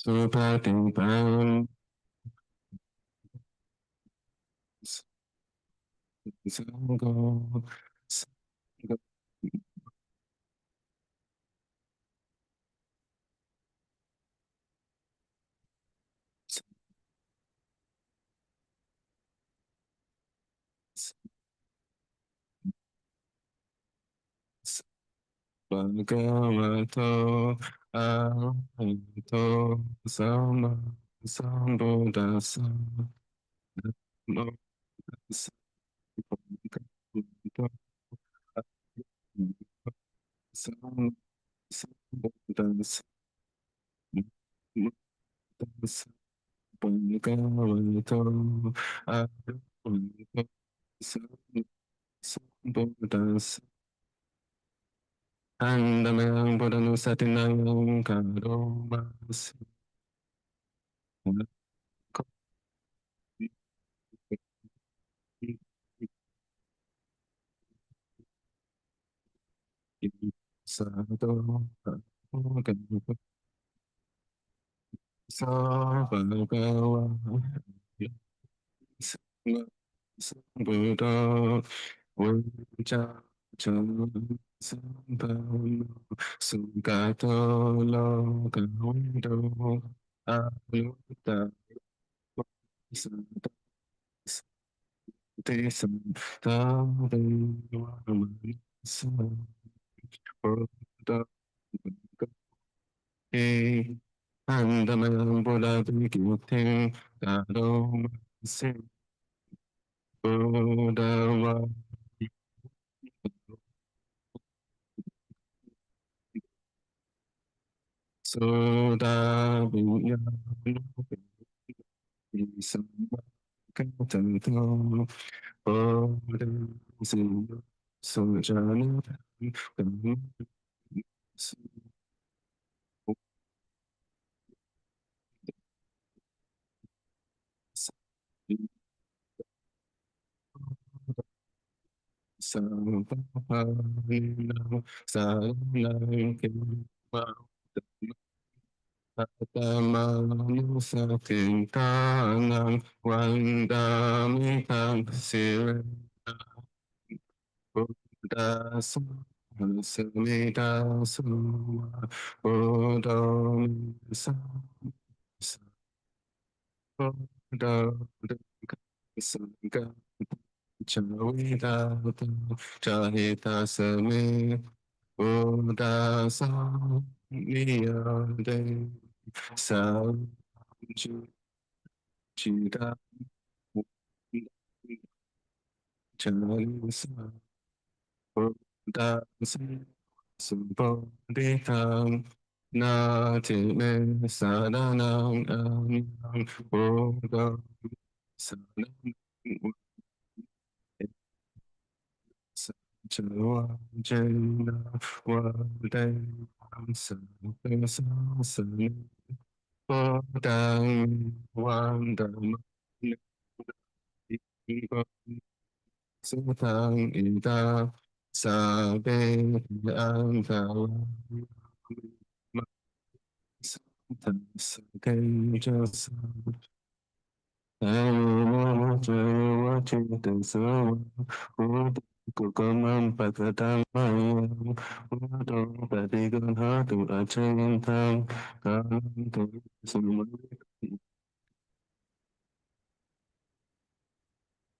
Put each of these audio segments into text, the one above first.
Supatimpam Sango Sango Bhagavato Arahato Sama Sambuddhassa Namo Tassa Bhagavato Arahato Sama Sambuddhassa Namo Tassa Bhagavato Arahato Sama Sambuddhassa Andamayang Buddhanu Satinayang Karomas Sado Sabhagawa Buddha Vajja Sambhava Sugato Lokavado Aluta Te Santavamasa Buddha Andamayam Buddha Vikmutim Dharma Sim Buddha Soda Buddha Samakatanto Buddha Sojana Sampahana Saranam Atamanusatintanang Vandamitam Sirena Buddhasa Samita Suma Buddham Buddha Sangha Chavita Chahita Same Buddha Samiyade Samjita Chansa Buddha Sambodhitam Nati Me Sadanang Amyam Buddha Sadanang Jana Vadam Sampasasana Padang Vandam Sutang Ida Sabe Antawa Sutang Sakay Jasa Kukaman pagkatamaya, udong patigan hatu acintang, kanto sumalik,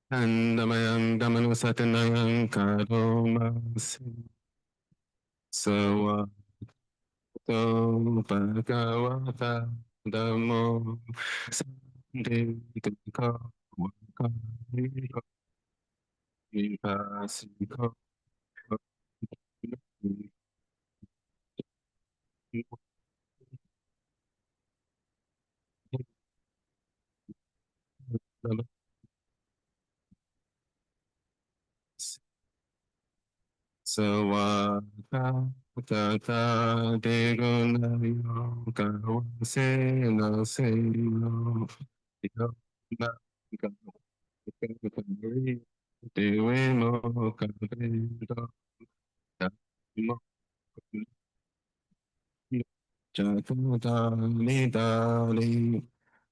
andamayang damanusatinayang karomasi, sawato bhagavata damo, sandika wakayika, vipasika, Sawaka tata de gunayo kawase no seyo yo na kawase dewe mo kabedo mo jatuta ni dali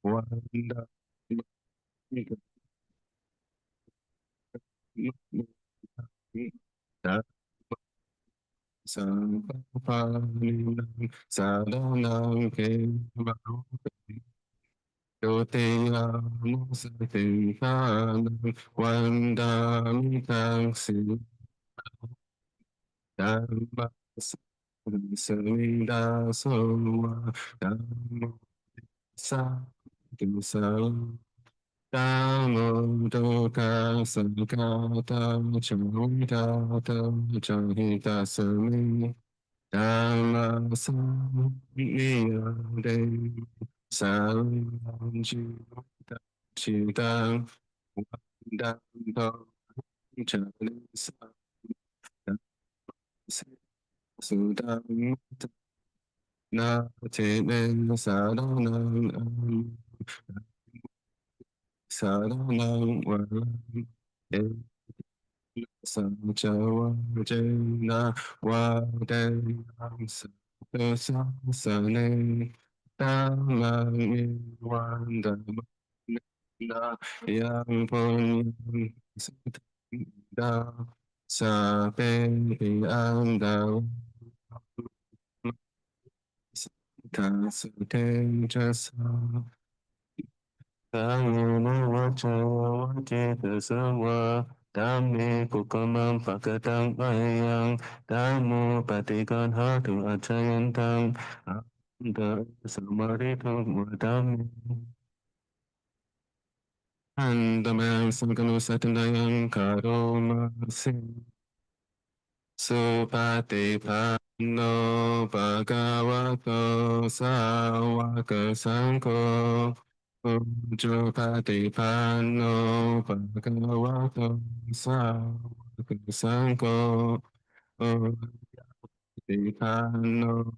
wanda Sadanang ke Yoteya Musatihan Wandam si Dhammas Samida Sowa Dhammo Sa Dhammo Doka Sankata Chamitata Chahita Sami Dhamma Samiyade Saranji Chitang Wandam Chanisa Sudam Na Tenen Saranam Saranam Varam Sanchawa Jena Vadayam Sasane Tamami Vandam Na Yang Punyam Sita Sape Anda Sita Sute Jasa Semua Dami kukamam pakatang bayang Damu patikan hatu acayantang Anda samaritu mudami Andamang samganu satandayang karoma sing Supatipanno bhagavato sāvaka saṅgho Ujjapatipanno bhagavato sāvaka saṅgho Ujjapatipanno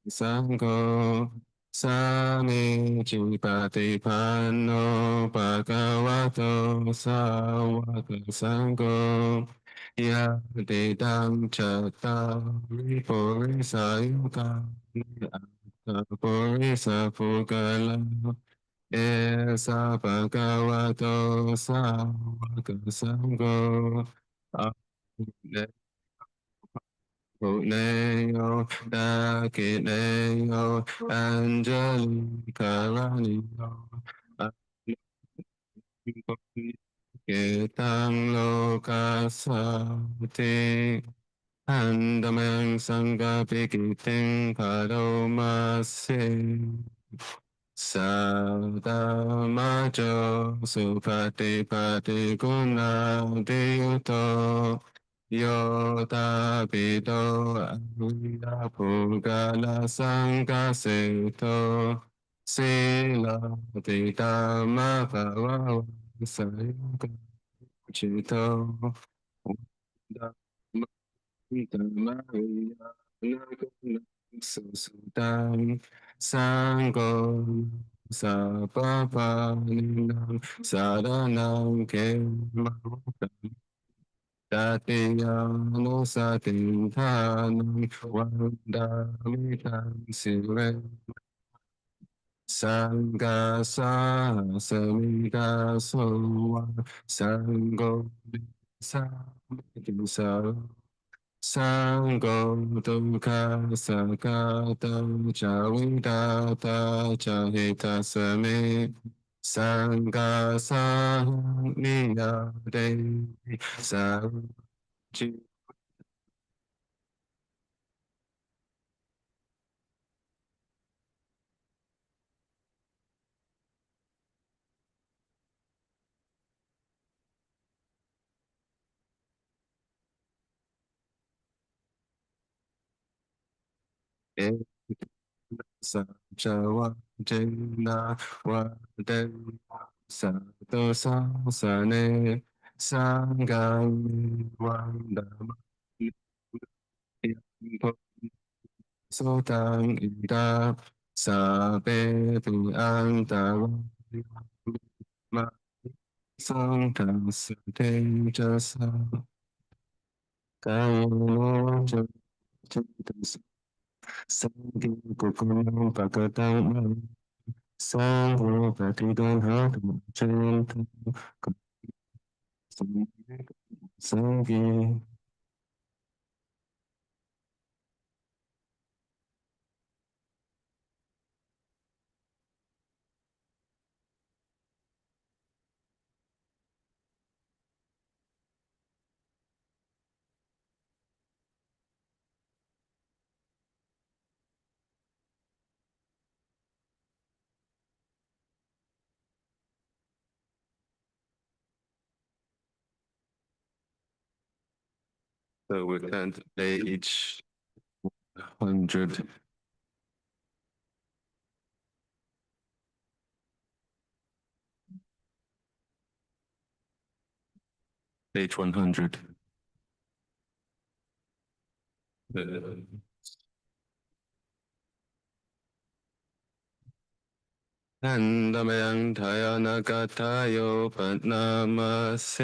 Sangho Sami Jipatipanno Bhagavato Sawaka Sangho Yadidam Chattari Purisa Yukani Atta Purisa Pugala Esa Bhagavato Sawaka Sangho Neo, Dakineo, Angeli, Karanio, Ketang Lokasati, Andamang Sangha Pikiting Kadomasi. Sadamajo Supatipati Guna Diyuto Yotapido Anuya Pugala Sankaseto Sila Tidama Bhava Sayaka Chito Maria Susudang Sanggo Sapapaninam Saranam Kemam Tatiyano Satintanam Vandamitam Sire Sangha Samika Sowa Sango Sa Sangho Dukkha Sakata Cawidata Cahita Same Sangha Samiyade Sanji Sachawa Jena Waden Sato Sasane Sangam Wandam Sotang Ida Sabe Anta Ma Sangam Sate Jasa Kano Jantas Sangi Kukunam Pakatang Sango Patidan Hatam Chantam Sangi. So we can play each 100. Page 100. Andamayang Tayanagatayo Padnamase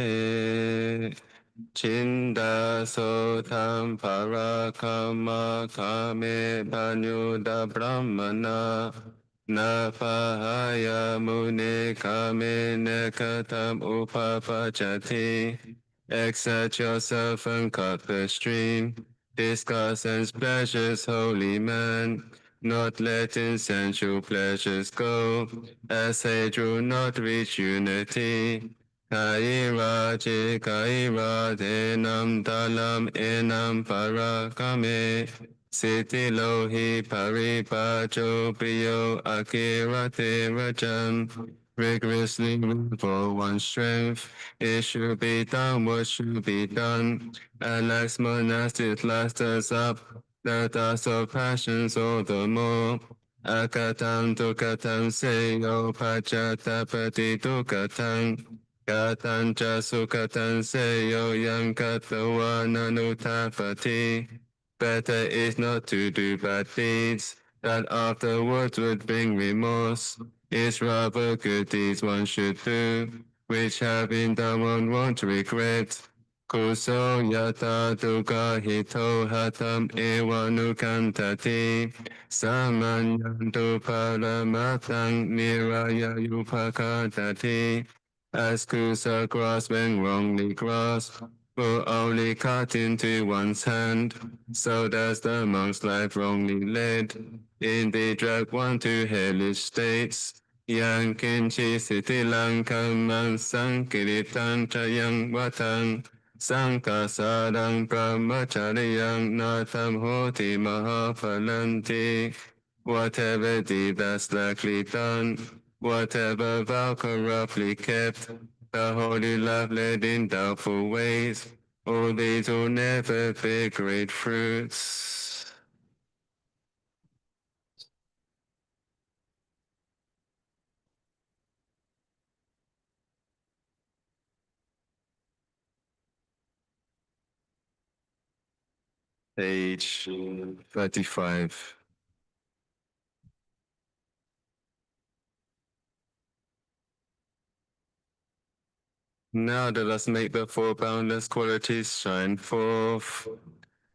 Chinda Sotam Parakama Kame Banyuda Brahmana Napahaya Mune Kame Nekatam Upapachati. Exert yourself and cut the stream. Discuss and pleasures, holy man. Not letting sensual pleasures go, as they do not reach unity. Kaira je kaira denam dalam enam parakame. Siti lohi paripajo priyo akirate rajam. Rigorously for one's strength, it should be done what should be done. And like monastic lasters up, the dust of passions all the more. Akatam dukatam seyo pachatapati dukatam. Katan jasukatan seyo yang katawananutapati. Better is not to do bad deeds, that afterwards would bring remorse. It's rather good deeds one should do, which having done one won't regret. Kuso yata dukkha hito hatam evanukantati. Samanyantu paramatang niraya upakatati. As kusa grass when wrongly grasped, will only cut into one's hand. So does the monk's life wrongly led. Indeed drag one to hellish states. Yang kinchi siti langkam man sankiritan chayang watang. Sankasadang brahmachariyang natam hoti mahapalanti. Whatever deed that's likely done, whatever vow corruptly kept, the holy love led in doubtful ways, all these will never bear great fruits. Page 35. Now let us make the four boundless qualities shine forth.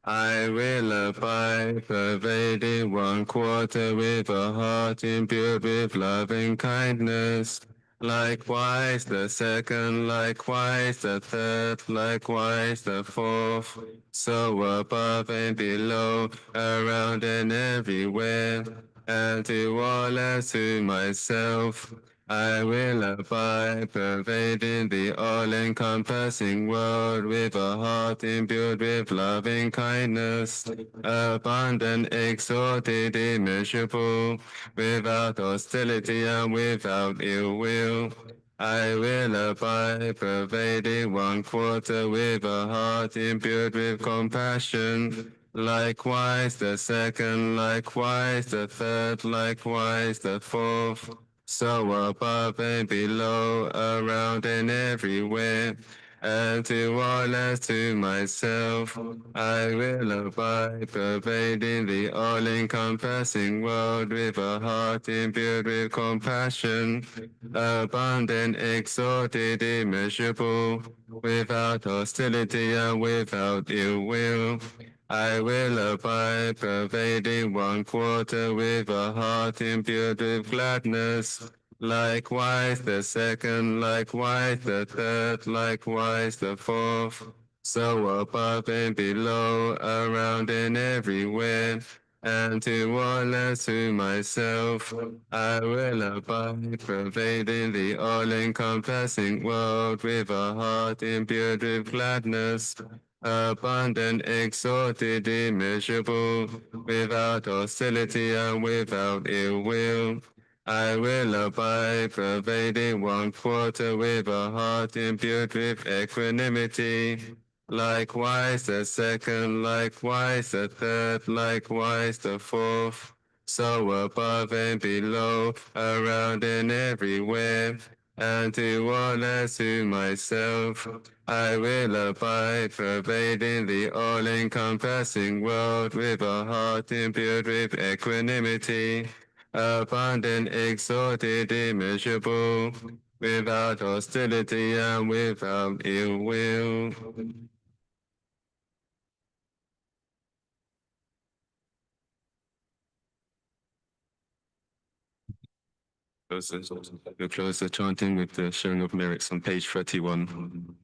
I will abide, pervading one quarter with a heart imbued with loving kindness. Likewise the second, likewise the third, likewise the fourth. So above and below, around and everywhere, and to all as to myself. I will abide, pervading the all-encompassing world with a heart imbued with loving kindness, abundant, exalted, immeasurable, without hostility and without ill will. I will abide, pervading one quarter with a heart imbued with compassion. Likewise the second, likewise the third, likewise the fourth. So above and below, around and everywhere, and to all as to myself. I will abide, pervading the all-encompassing world with a heart imbued with compassion, abundant, exalted, immeasurable, without hostility and without ill will. I will abide, pervading one quarter with a heart imbued with gladness. Likewise the second, likewise the third, likewise the fourth. So above and below, around and everywhere, and to all as to myself, I will abide, pervading the all-encompassing world with a heart imbued with gladness, abundant, exalted, immeasurable, without hostility and without ill will. I will abide, pervading one quarter with a heart imbued with equanimity. Likewise the second, likewise the third, likewise the fourth. So above and below, around and everywhere, and to all as to myself, I will abide, pervading the all-encompassing world with a heart imbued with equanimity, abundant, exalted, immeasurable, without hostility and without ill will. We'll close the chanting with the sharing of lyrics on page 31.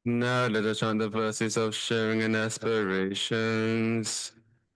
Now let us chant the verses of sharing and aspirations.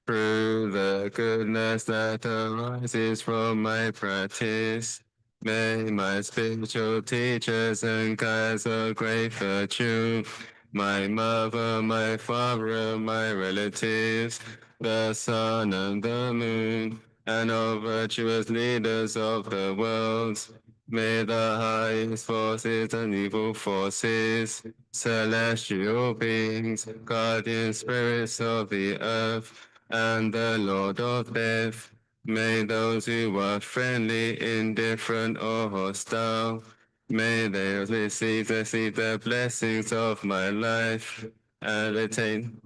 Through the goodness that arises from my practice, may my spiritual teachers and guides of great virtue, my mother, my father, my relatives, the sun and the moon, and all virtuous leaders of the world, may the highest forces and evil forces, celestial beings, guardian spirits of the earth, and the Lord of death, may those who are friendly, indifferent, or hostile, may they receive the blessings of my life and attain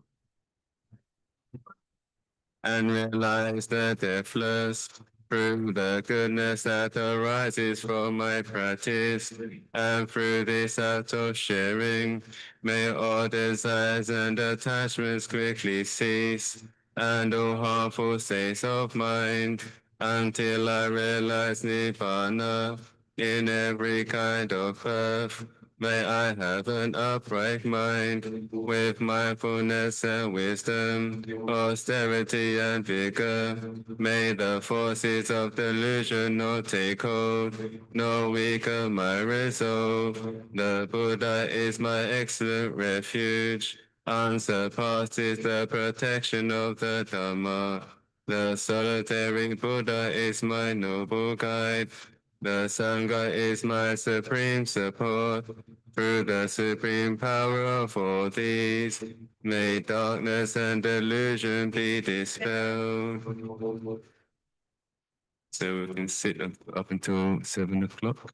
and realize the deathless through the goodness that arises from my practice, and through this act of sharing, may all desires and attachments quickly cease, and all harmful states of mind, until I realize Nirvana in every kind of birth. May I have an upright mind with mindfulness and wisdom, austerity and vigor. May the forces of delusion not take hold, nor weaken my resolve. The Buddha is my excellent refuge. Unsurpassed is the protection of the Dhamma. The solitary Buddha is my noble guide. The Sangha is my supreme support. Through the supreme power of all these, may darkness and delusion be dispelled. So we can sit up until 7 o'clock.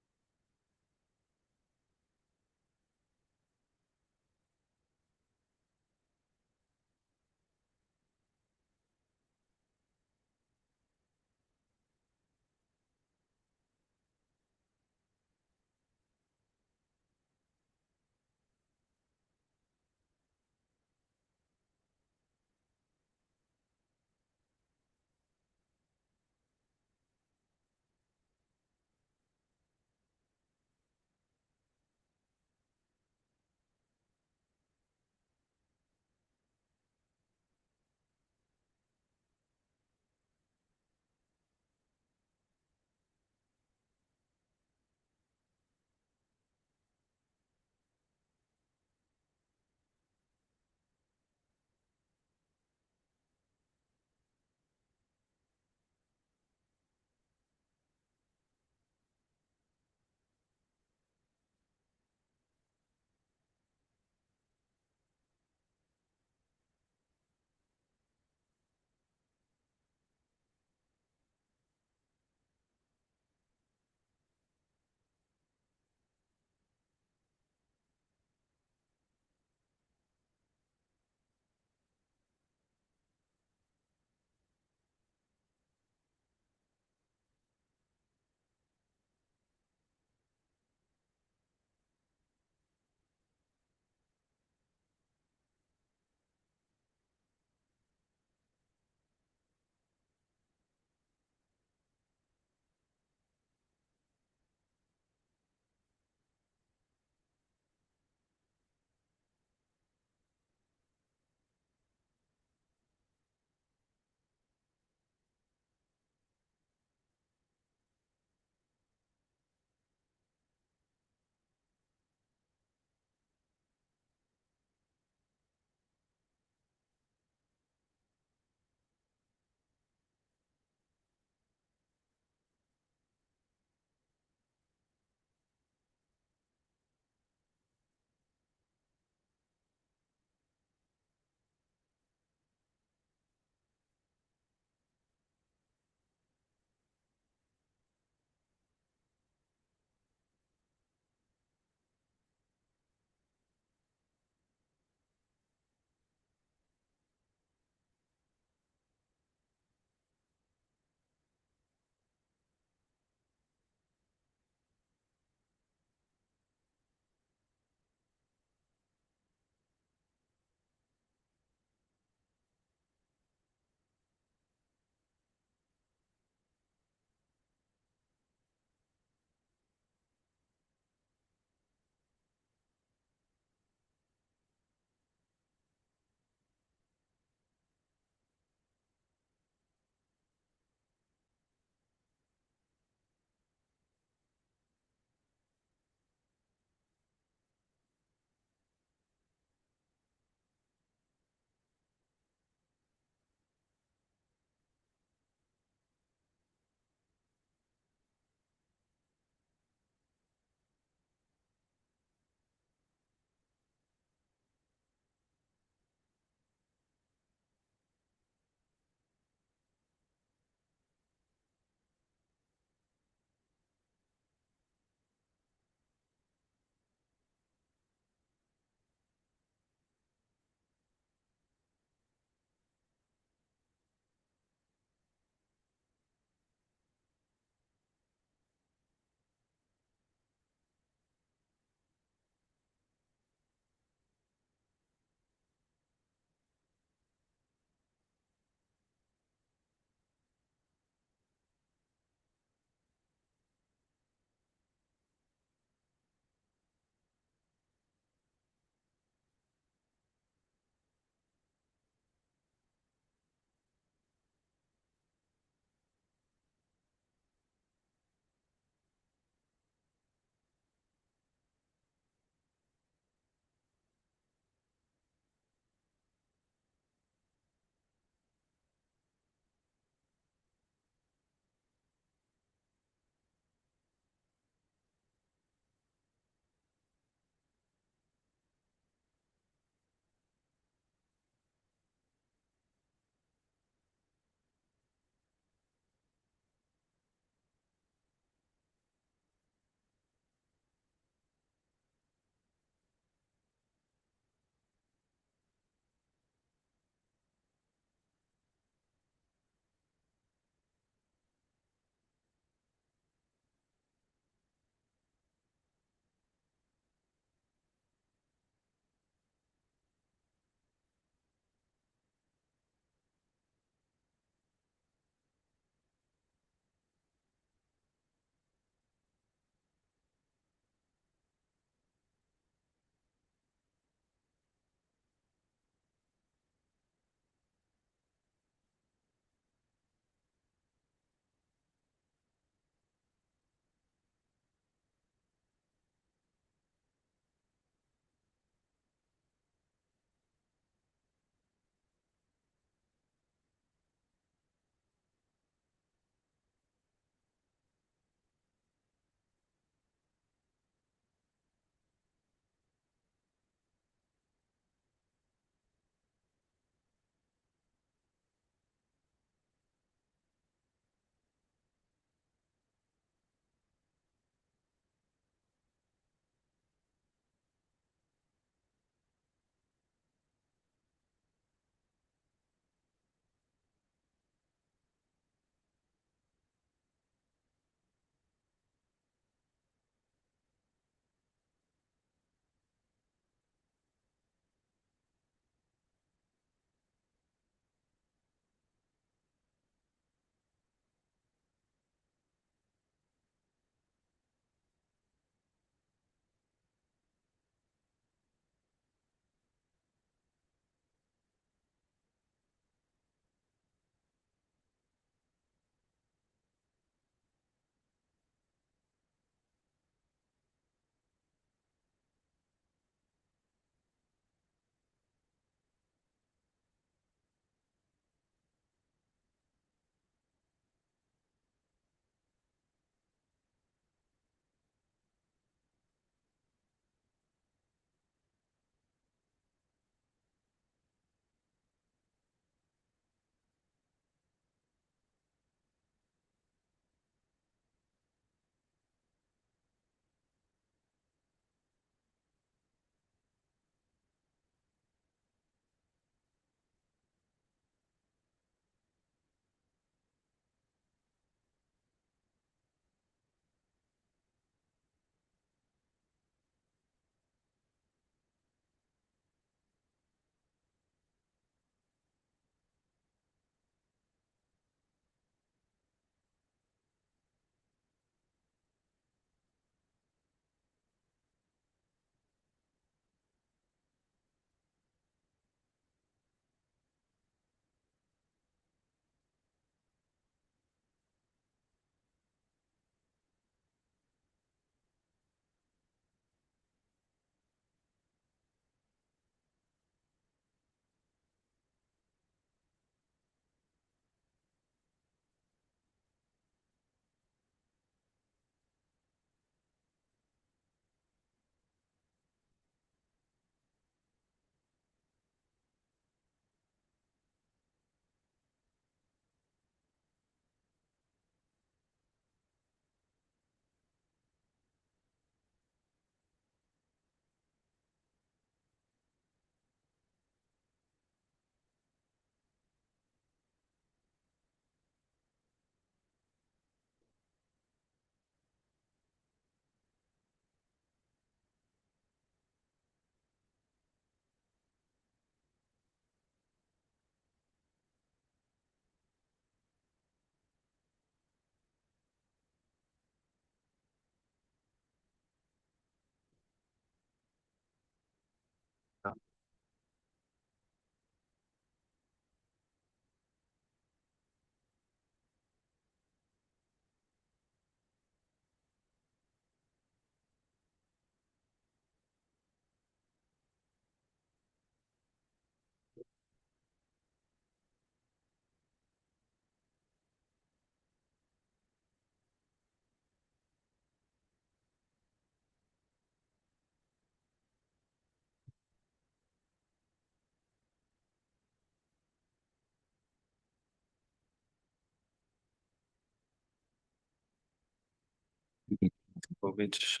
which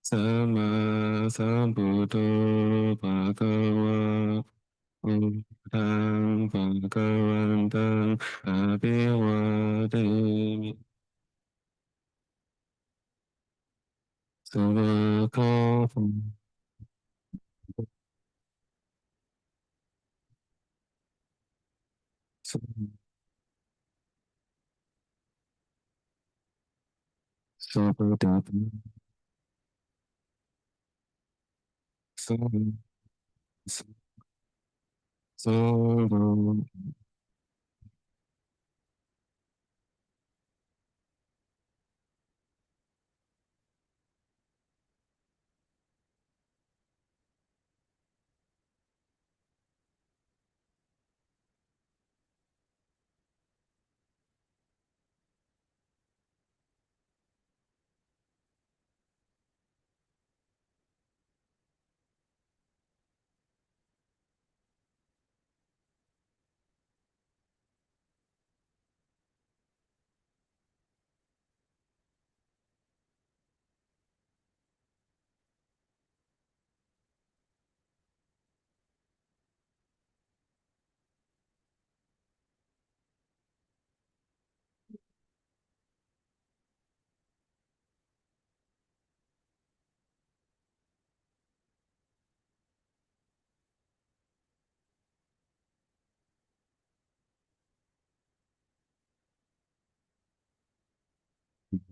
Sama Sambuddho Bhagava Buddhaṃ Bhagavantem Abhivademi Savakāpam Sabuddham Sam Sarvam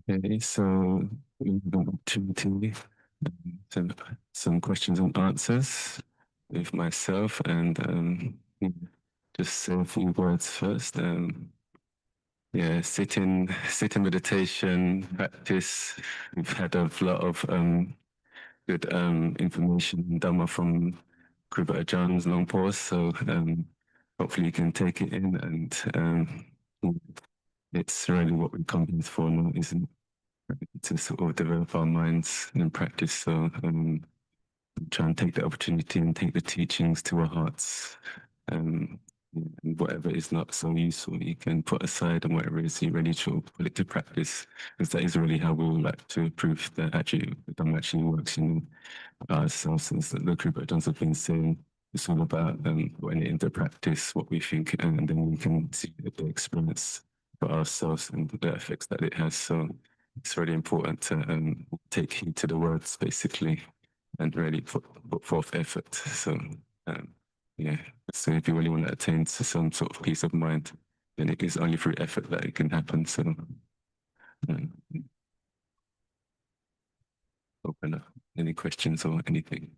Okay, so we have an opportunity to some questions and answers with myself and just say a few words first. Yeah, sitting meditation practice. We've had a lot of good information and Dhamma from Kripa John's long pause, so hopefully you can take it in and it's really what we come here for now, isn't it? To sort of develop our minds and practice. So try and take the opportunity and take the teachings to our hearts. And whatever is not so useful, you can put aside, and whatever is you ready to put it to practice, because that is really how we would like to prove that actually the Dhamma actually works in ourselves. Since the Kripa John's have been saying, it's all about putting it into practice, what we think, and then we can see the experience for ourselves and the effects that it has. So it's really important to take heed to the words, basically, and really put forth effort. So, yeah. So if you really want to attain to some sort of peace of mind, then it is only through effort that it can happen. So, um, open up any questions or anything.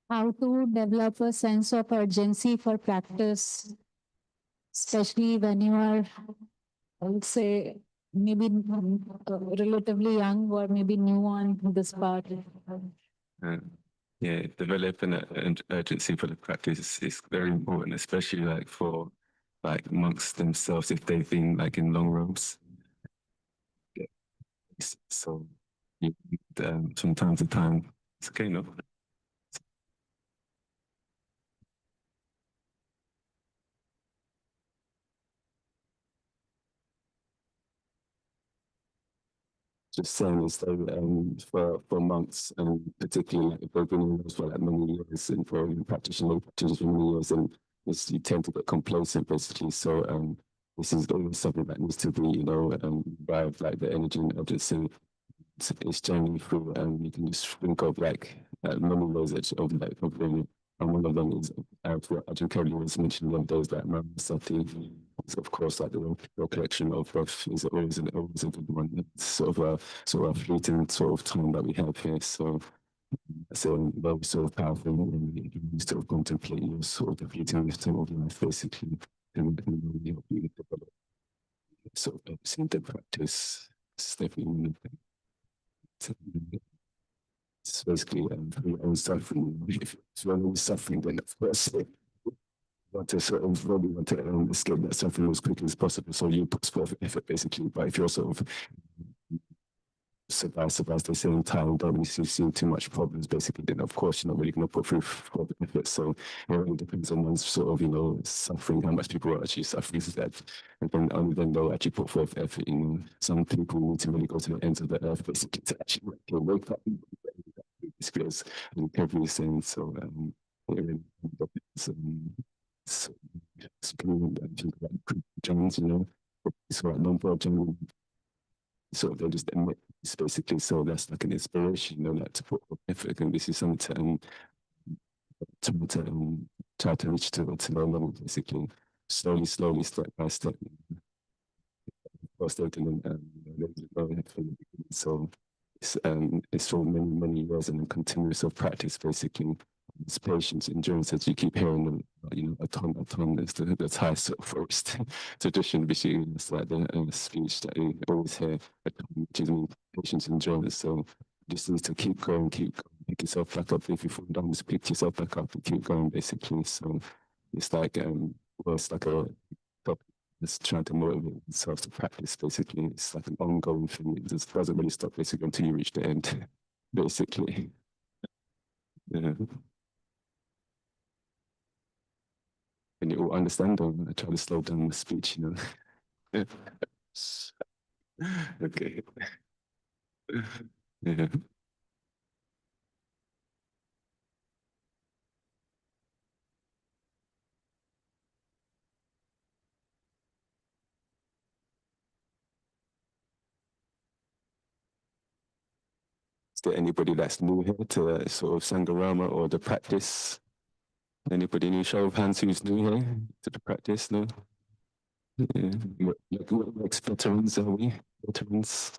How to develop a sense of urgency for practice, especially when you are, I would say, maybe relatively young or maybe new on this path. Yeah, developing an urgency for the practice is very important, especially like for like monks themselves if they've been like in long robes. Yeah. So from time to time, it's okay, no? Just saying is that for monks and particularly like if they've been in those for like many years and for practitioners for many years and you tend to get complacent basically. So this is always something that needs to be, revived, like the energy and urgency. It's generally through you can just think of like many ways of like of them. And one of them is what Ajahn Kelly was mentioning one of those like Sati. of course, like the recollection of breath is always a good one. It's sort of a fleeting sort of time that we have here. So very sort of powerful when you sort of contemplate your sort of the fleeting time of life, basically, and really help you develop sort of the practice. It's definitely it's basically your own suffering. If it's your own suffering, then of course want to sort of really want to escape that suffering as quickly as possible. So you put forth effort basically. But if you're sort of survive at the same time, don't really see too much problems basically, then of course you're not really going to put through effort. So it really depends on one's sort of, suffering, how much people are actually suffering is that. And then only then they'll actually put forth effort. Some people need to really go to the ends of the earth basically to actually wake up experience in every sense. So so Jones, so like non-Jones, so they'll just admit this basically. So that's like an inspiration, like to put effort, and this is something to try to reach to their level basically, slowly, step by step. So it's for many years and continuous of practice basically. It's patience, endurance, as you keep hearing them, a ton is the Thai sort of forest tradition, basically. It's like the speech that you always hear, which is patience, endurance. So just need to keep going, pick yourself back up. If you fall down, just pick yourself back up and keep going, basically. So it's like, it's like just trying to motivate yourself to practice, basically. It's like an ongoing thing. It just doesn't really stop, basically, until you reach the end, basically. Yeah. And you all understand them. I try to slow down the speech, Okay. Yeah. Is there anybody that's new here to sort of Sangarama or the practice? Anybody new? Show of hands who's new here to the practice? No? Yeah. What veterans are we? Veterans?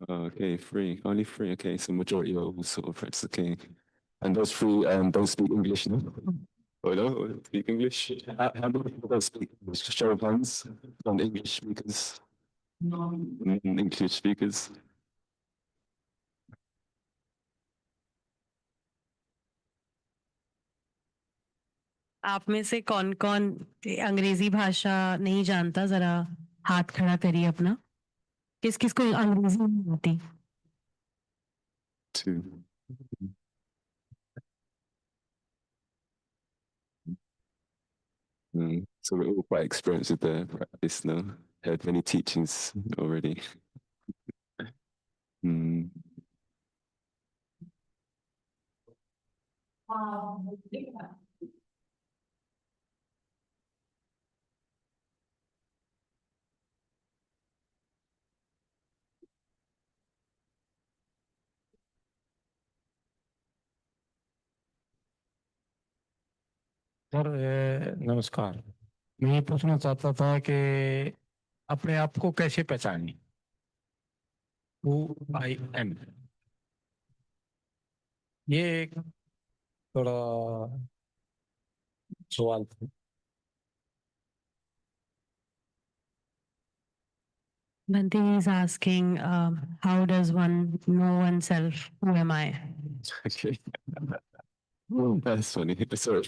Okay, three. Only three. Okay, so majority are all sort of practice. Okay. And those three don't speak English, no? Oh, no? Speak English? How many people don't speak English? Show of hands on English speakers. English speakers. आप में से कौन कौन अंग्रेजी भाषा नहीं जानता, जरा हाथ खड़ा करिए अपना. किस किस को अंग्रेजी नहीं आती? Two. So we're all quite experienced with the practice now. Heard many teachings already. Sir नमस्कार. मैं ये पूछना चाहता था कि अपने आप को कैसे पहचानें? Who I am. ये एक थोड़ा सवाल था. Bhante is asking, how does one know oneself? Who am I? Okay. That's funny. Sorry.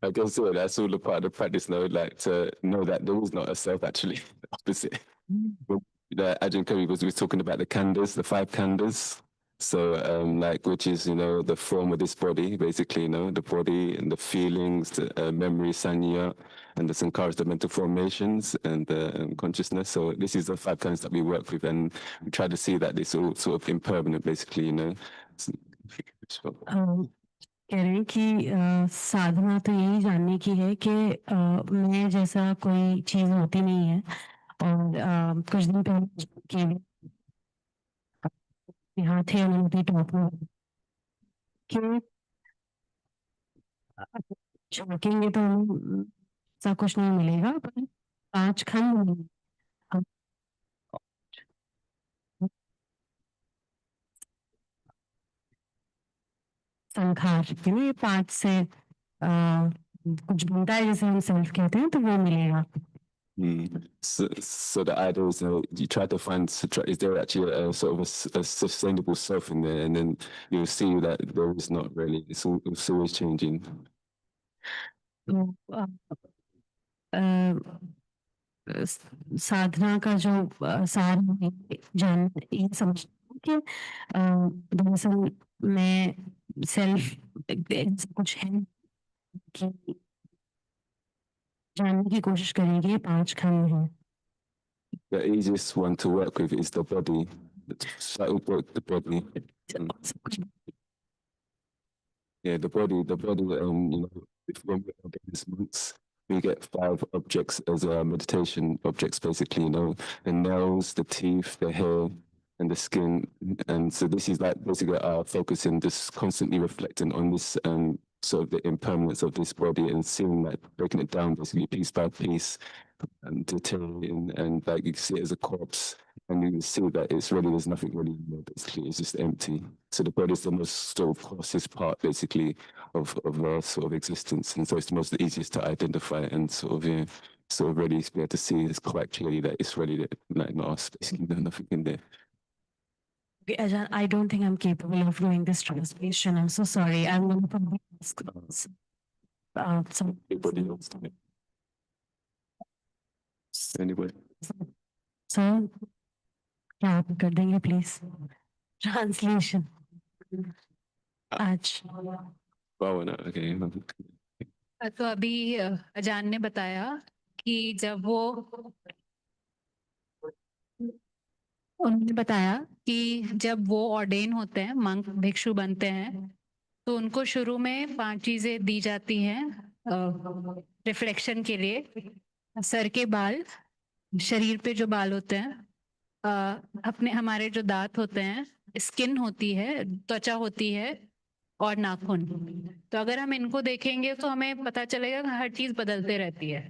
I guess that's all a part of the practice now, like to know that there is not a self, actually. Opposite. The Ajahn Kari was talking about the khandhas, the 5 khandhas. So, which is, the form of this body, basically, the body and the feelings, the memory, sanya, and the sankaras, the mental formations, and the consciousness. So this is the 5 kinds that we work with, and we try to see that it's all sort of impermanent, basically, कह रहे हैं कि साधना तो यही जानने की है कि मैं जैसा कोई चीज होती नहीं है, और कुछ दिन पहले हाथ है उनकी टॉप में कि झाँकेंगे तो हमें ऐसा कुछ नहीं मिलेगा, पर 5 खंड मिलेंगे। संखार ये 5 से कुछ बनता है जैसे हम सेल्फ कहते हैं, तो वो मिलेगा। So the idea is you try to find, is there actually a sort of a sustainable self in there, and then you'll see that there is not really. It's always changing. तो साधना का जो सार है, जान ये समझ कि दरअसल मैं सेल्फ कुछ है कि जानने की कोशिश करेंगे। 5 खंड हैं। The easiest one to work with is the body. That will work the body. Yeah, the body. You know, if when we are these months, we get 5 objects as meditation objects, basically. You know, the nails, the teeth, the hair, and the skin. And so this is like basically our focus in just constantly reflecting on this sort of the impermanence of this body and seeing that, breaking it down basically piece by piece and deteriorating, and like you can see it as a corpse, and you can see that it's really, there's nothing really in there, basically it's just empty. So the body is the most sort of coarsest part basically of our sort of existence, and so it's the most easiest to identify and sort of really be able to see it's quite clearly that it's really like not us, basically there's nothing in there. Okay, Ajahn, I don't think I'm capable of doing this translation. I'm so sorry. I'm going to probably ask some. Anybody else? Anyway. So, क्या आप कर देंगे please? Translation. आज. Okay. तो अभी अजान ने बताया कि जब उन्होंने बताया कि जब वो ऑर्डेन होते हैं, मंक भिक्षु बनते हैं, तो उनको शुरू में 5 चीजें दी जाती हैं रिफ्लेक्शन के लिए। सर के बाल, शरीर पे जो बाल होते हैं, अपने हमारे जो दांत होते हैं, स्किन होती है, त्वचा होती है, और नाखून। तो अगर हम इनको देखेंगे तो हमें पता चलेगा कि हर चीज बदलते रहती है।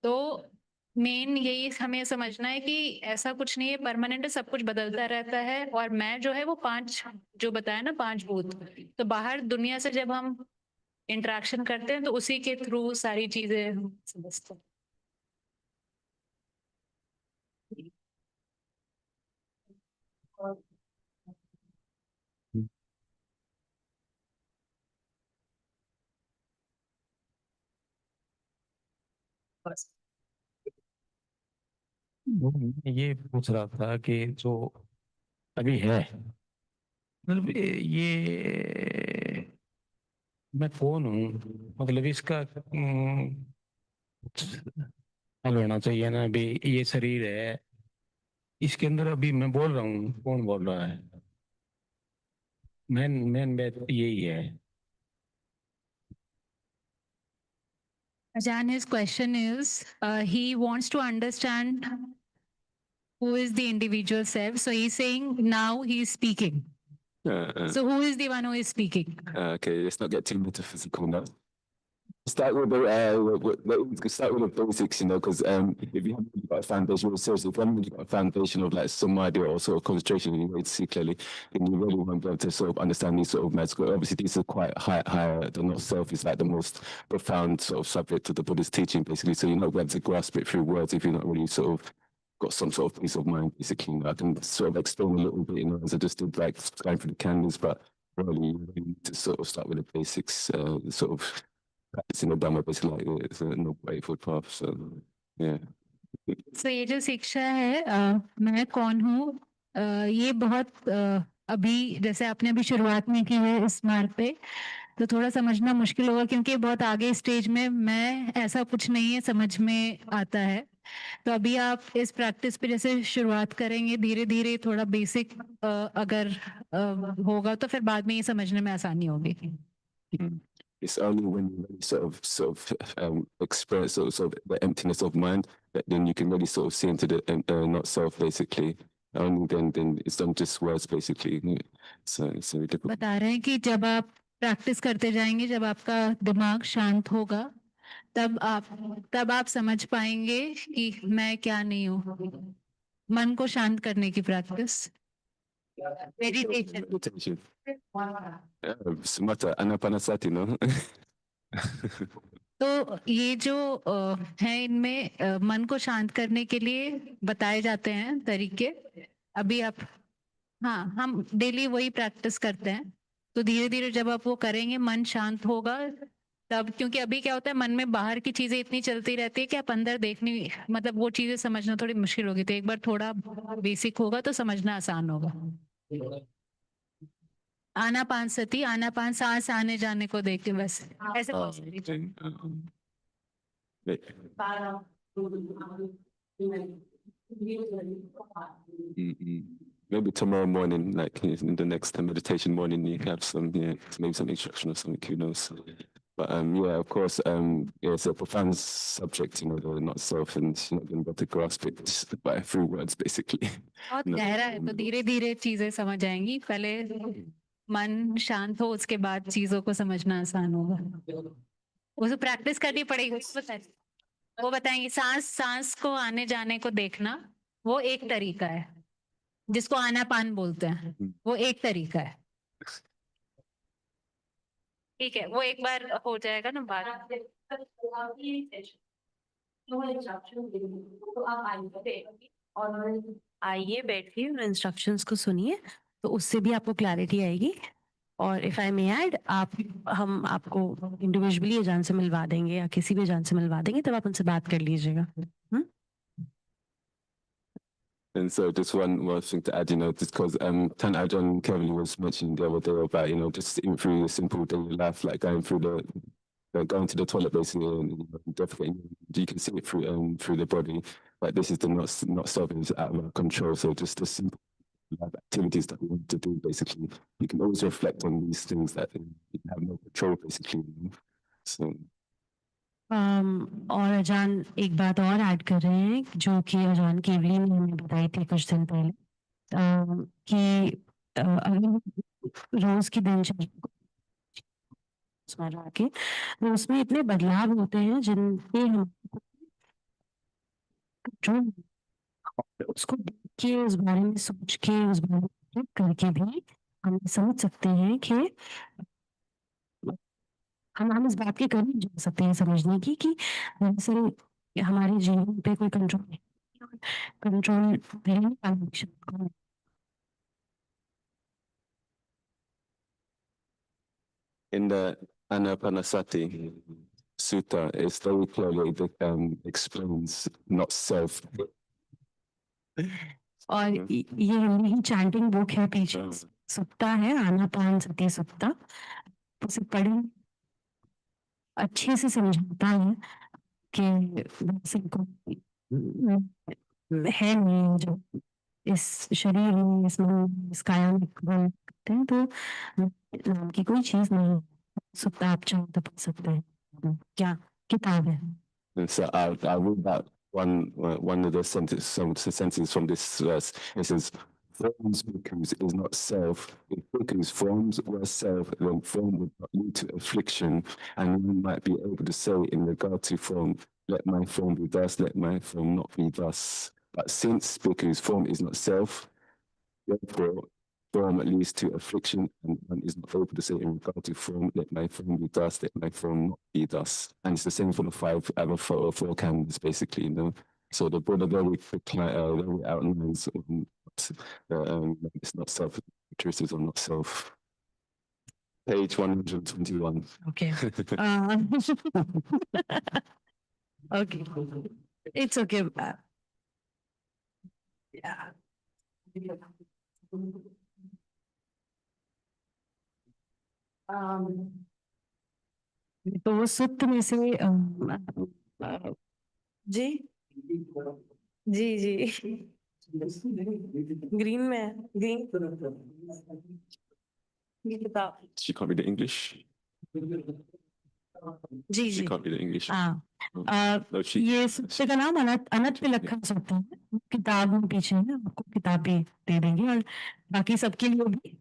तो मेन यही हमें समझना है कि ऐसा कुछ नहीं है परमानेंट है, सब कुछ बदलता रहता है। और मैं जो है वो 5 जो बताया ना, 5 भूत, तो बाहर दुनिया से जब हम इंटरेक्शन करते हैं तो उसी के थ्रू सारी चीजें हम समझते हैं। ये पूछ रहा था कि जो अभी है, मतलब ये मैं कौन हूँ, मतलब इसका हल होना चाहिए ना। अभी ये शरीर है, इसके अंदर अभी मैं बोल रहा हूँ, कौन बोल रहा है? मेन बात यही है। Ajahn, his question is, he wants to understand who is the individual self. So he's saying now he's speaking. So who is the one who is speaking? Okay, let's not get too metaphysical now. Start with the basics, you know, because if you haven't really got a foundation, seriously, if you haven't really got a foundation of like some idea or sort of concentration, you need to see clearly, then you really won't be able to sort of understand these sort of matters. Obviously, these are quite higher than not self. It's like the most profound sort of subject of the Buddha's teaching, basically. So you're not able to grasp it through words if you're not really sort of got some sort of peace of mind, basically. I can sort of explain a little bit, you know, as I just did, like going through the canvas, but really you need to sort of start with the basics, sort of practicing the Dhamma, basically, like it's a no grateful path. So, yeah. So ये जो शिक्षा है, मैं कौन हूँ, ये बहुत अभी जैसे आपने अभी शुरुआत में की है इस मार्ग पे, तो थोड़ा समझना मुश्किल होगा क्योंकि बहुत आगे स्टेज में मैं ऐसा कुछ नहीं है समझ में आता है। तो अभी आप इस प्रैक्टिस पे जैसे शुरुआत करेंगे, धीरे धीरे थोड़ा बेसिक अगर होगा तो फिर बाद में ये समझने में आसानी होगी। It's only when you really sort of experience sort of the emptiness of mind that then you can really sort of see into the not self, basically. only then it's not just words basically. So it's very difficult. बता रहे हैं कि जब आप practice करते जाएंगे, जब आपका दिमाग शांत होगा, तब आप समझ पाएंगे कि मैं क्या नहीं हूँ. मन को शांत करने की practice, meditation. Meditation. Sumata anapanasati, no? तो ये जो है, इनमें मन को शांत करने के लिए बताए जाते हैं तरीके. अभी आप, हाँ, हम डेली वही प्रैक्टिस करते हैं. तो धीरे धीरे जब आप वो करेंगे, मन शांत होगा तब. क्योंकि अभी क्या होता है, मन में बाहर की चीजें इतनी चलती रहती है कि आप अंदर देखने, मतलब वो चीजें समझना थोड़ी मुश्किल होगी. तो एक बार थोड़ा बेसिक होगा तो समझना आसान होगा. आनापान सती, आनापान सांस आने जाने को देख के बस ऐसे Maybe tomorrow morning, like in the next meditation morning, you have some, maybe some instruction or something, who knows. But yeah, of course, it's a profound subject, the not self, and you're not going to be able to grasp it just by through words, basically. बहुत गहरा है. तो धीरे धीरे चीजें समझ आएंगी. पहले मन शांत हो, उसके बाद चीजों को समझना आसान होगा. वो तो प्रैक्टिस करनी पड़ेगी. वो बताएंगे सांस को आने जाने को देखना, वो एक तरीका है जिसको आनापान बोलते हैं. वो एक तरीका है. ठीक है, वो एक बार हो जाएगा ना बात. और आइए बैठिए और इंस्ट्रक्शंस को सुनिए, तो उससे भी आपको क्लैरिटी आएगी. और इफ आई मे ऐड, हम आपको इंडिविजुअली अजान से मिलवा देंगे या किसी भी अजान से मिलवा देंगे, तब आप उनसे बात कर लीजिएगा. And so just one more thing to add, just because Tan Ajahn Kevin was mentioning the other day about, just even through the simple daily life, like going through going to the toilet basically, and defecating, you can see it through the body. Like this is the not self is out of our control. So just the simple life activities that we want to do, basically, you can always reflect on these things that you have no control, basically. So. और अजान एक बात और add कर रहे हैं, जो कि अजान केवली ने हमें बताई थी कुछ दिन पहले, कि रोज की दिनचर्या के उसमें इतने बदलाव होते हैं जिनके हम उसको देख के, उस बारे में सोच के, उस बारे में करके भी हम समझ सकते हैं कि हम इस बात के करीब जा सकते हैं समझने की कि दरअसल हमारे जीवन पे कोई control In the Anapanasati Sutta, it's very clearly explains not self. और ये हिंदी ही चैंटिंग बुक है, पीछे सुत्ता है, आनापान सती सुत्ता. उसे पढ़े, अच्छे से समझाता है कि है नहीं जो इस शरीर में, इस मन, इस काया में करते हैं, तो नाम की कोई चीज नहीं. सुत्ता आप चाहो तो पढ़ सकते हैं. क्या किताब है. And so I read that one of the sentences from this verse. It says, forms because is not self. If because forms were self, then form would not lead to affliction. And one might be able to say in regard to form, let my form be thus, let my form not be thus. But since because form is not self, therefore form leads to affliction, and one is not able to say in regard to form, let my form be thus, let my form not be thus. And it's the same for the five other four canons, basically, So the Buddha very outlines it's not self, characteristics are not self. Page 121. Okay. Okay. It's okay. Yeah. तो वो सूत्र में से जी जी जी green में green ये किताब. She can't read the English. Ji She ji can't read English. हाँ No, she. ये सत्य का नाम अनंत विलक्षण सत्य है। किताब में पीछे है, आपको किताब भी दे देंगे और बाकी सबके लिए भी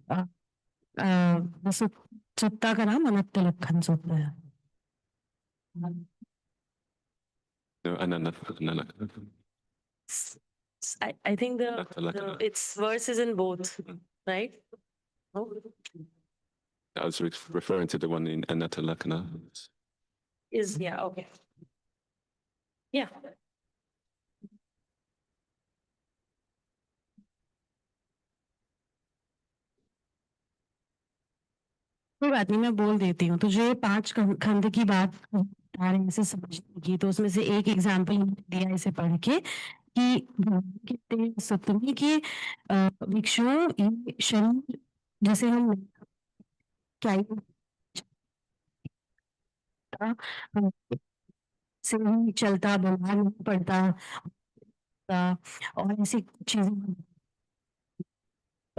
सत्ता का नाम अनंत विलक्षण सत्य है। No, Anana. I think Natalakana. it's verses in both, right? I was referring to the one in Anatalakana. Yeah, okay. Yeah. कोई बात नहीं, मैं बोल देती हूँ। तो जो ये 5 खंड की बात बता रहे हैं इसे समझने की, तो उसमें से एक एग्जाम्पल दिया इसे पढ़ के कि सप्तमी के भिक्षु ये शरीर जैसे हम क्या से नहीं चलता, बीमार नहीं पड़ता और ऐसी चीजें,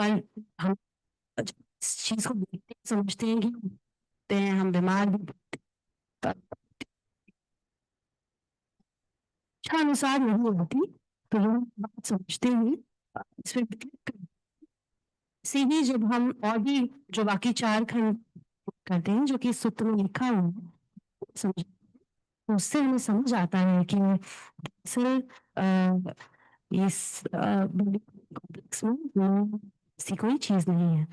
पर हम इस चीज को देखते समझते हैं कि हम बीमार भी इच्छा अनुसार नहीं होती, तो हम बात समझते ही इसमें से ही जब हम और भी जो बाकी 4 खंड करते हैं जो कि सूत्र में लिखा हुआ है, समझ उससे हमें समझ आता है कि दरअसल इस कॉम्प्लेक्स में ऐसी कोई चीज नहीं है,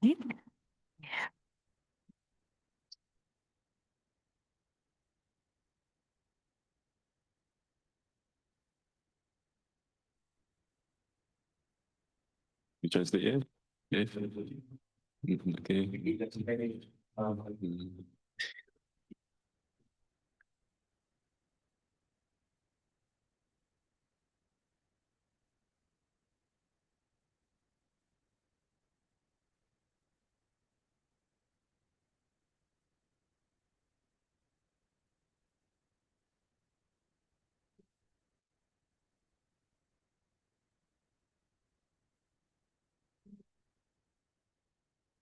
ठीक? You translate, yeah? Yeah. Okay. Mm.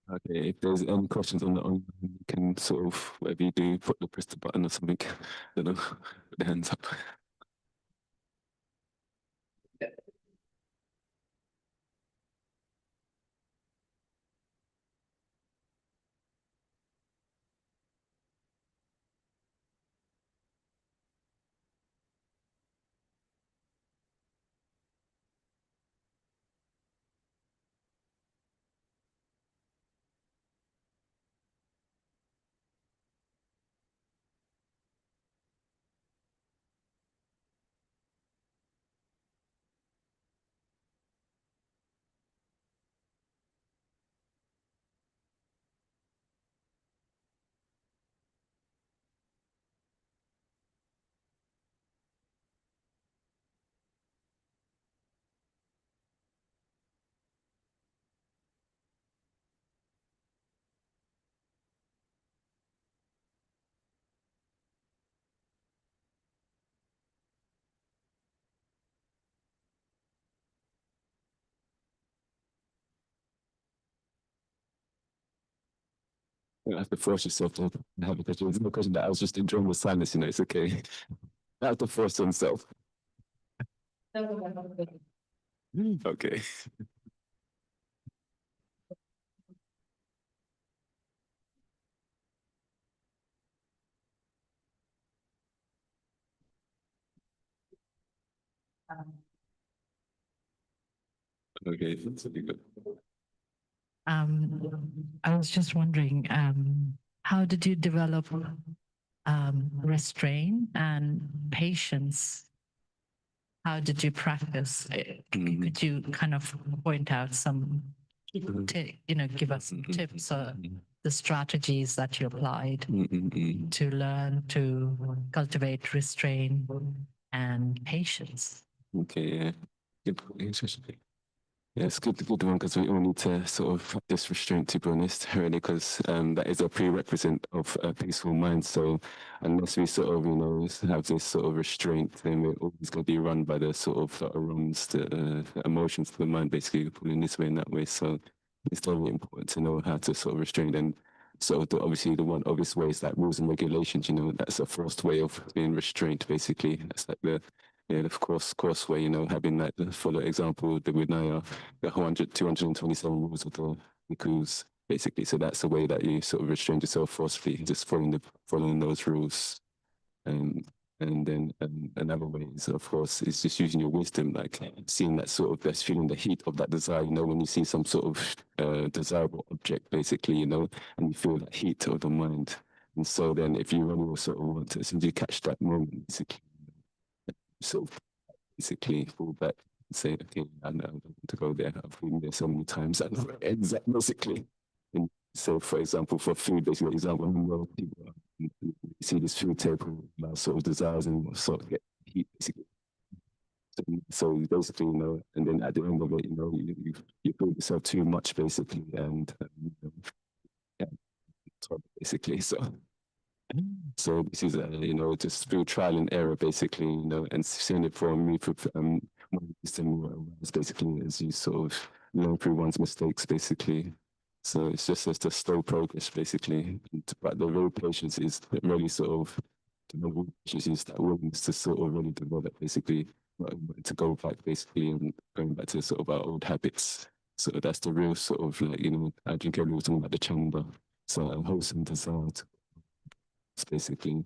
Okay, if there's any questions on the online, you can sort of, whatever you do, press the button or something. I don't know, put the hands up. You don't have to force yourself to have a question. There's no question that I was just enjoying the silence, it's okay. You don't have to force oneself. Okay. Okay, that's really good. I was just wondering, how did you develop restraint and patience? How did you practice? Could you kind of point out some, give us some tips or the strategies that you applied to learn to cultivate restraint and patience? Okay, yeah. Good. Yeah, it's good one because we all need to sort of practice restraint, to be honest, really, because that is a prerequisite of a peaceful mind. So unless we sort of, have this sort of restraint, then we're always going to be run by the sort of aromas, the emotions of the mind, basically pulling this way and that way. So it's totally important to know how to sort of restrain. And So obviously the one obvious way is like rules and regulations, you know, that's a forced way of being restrained, basically. That's like the, yeah, of course way, you know, having like the follow example, the Vinaya, the 227 rules of the Bhikkhus, basically. So that's the way that you sort of restrain yourself forcefully, just following those rules. And then another way is, of course, is just using your wisdom, like seeing that sort of, that's feeling the heat of that desire, you know, when you see some sort of desirable object, basically, you know, and you feel that heat of the mind. And so then if you really sort of want to, as soon as you catch that moment, basically, sort of basically fall back and say, okay, I know I don't want to go there. I've been there so many times. I know it ends up basically. And so, for example, for food, basically, example, people you see this food table, sort of desires and sort of get heat, basically. So basically, you know, and then at the end of it, you know, you feel yourself too much, basically, and you know, yeah, basically. So this is, you know, just through trial and error, basically, you know, and seeing it from me, my wisdom is basically as you sort of learn through one's mistakes, basically. So it's just a slow progress, basically. But the real patience is really sort of, the real patience is that willingness to sort of really develop, basically, to go back, basically, and going back to sort of our old habits. So that's the real sort of like, you know, I think everyone was talking about the chamber. So a wholesome desire to basically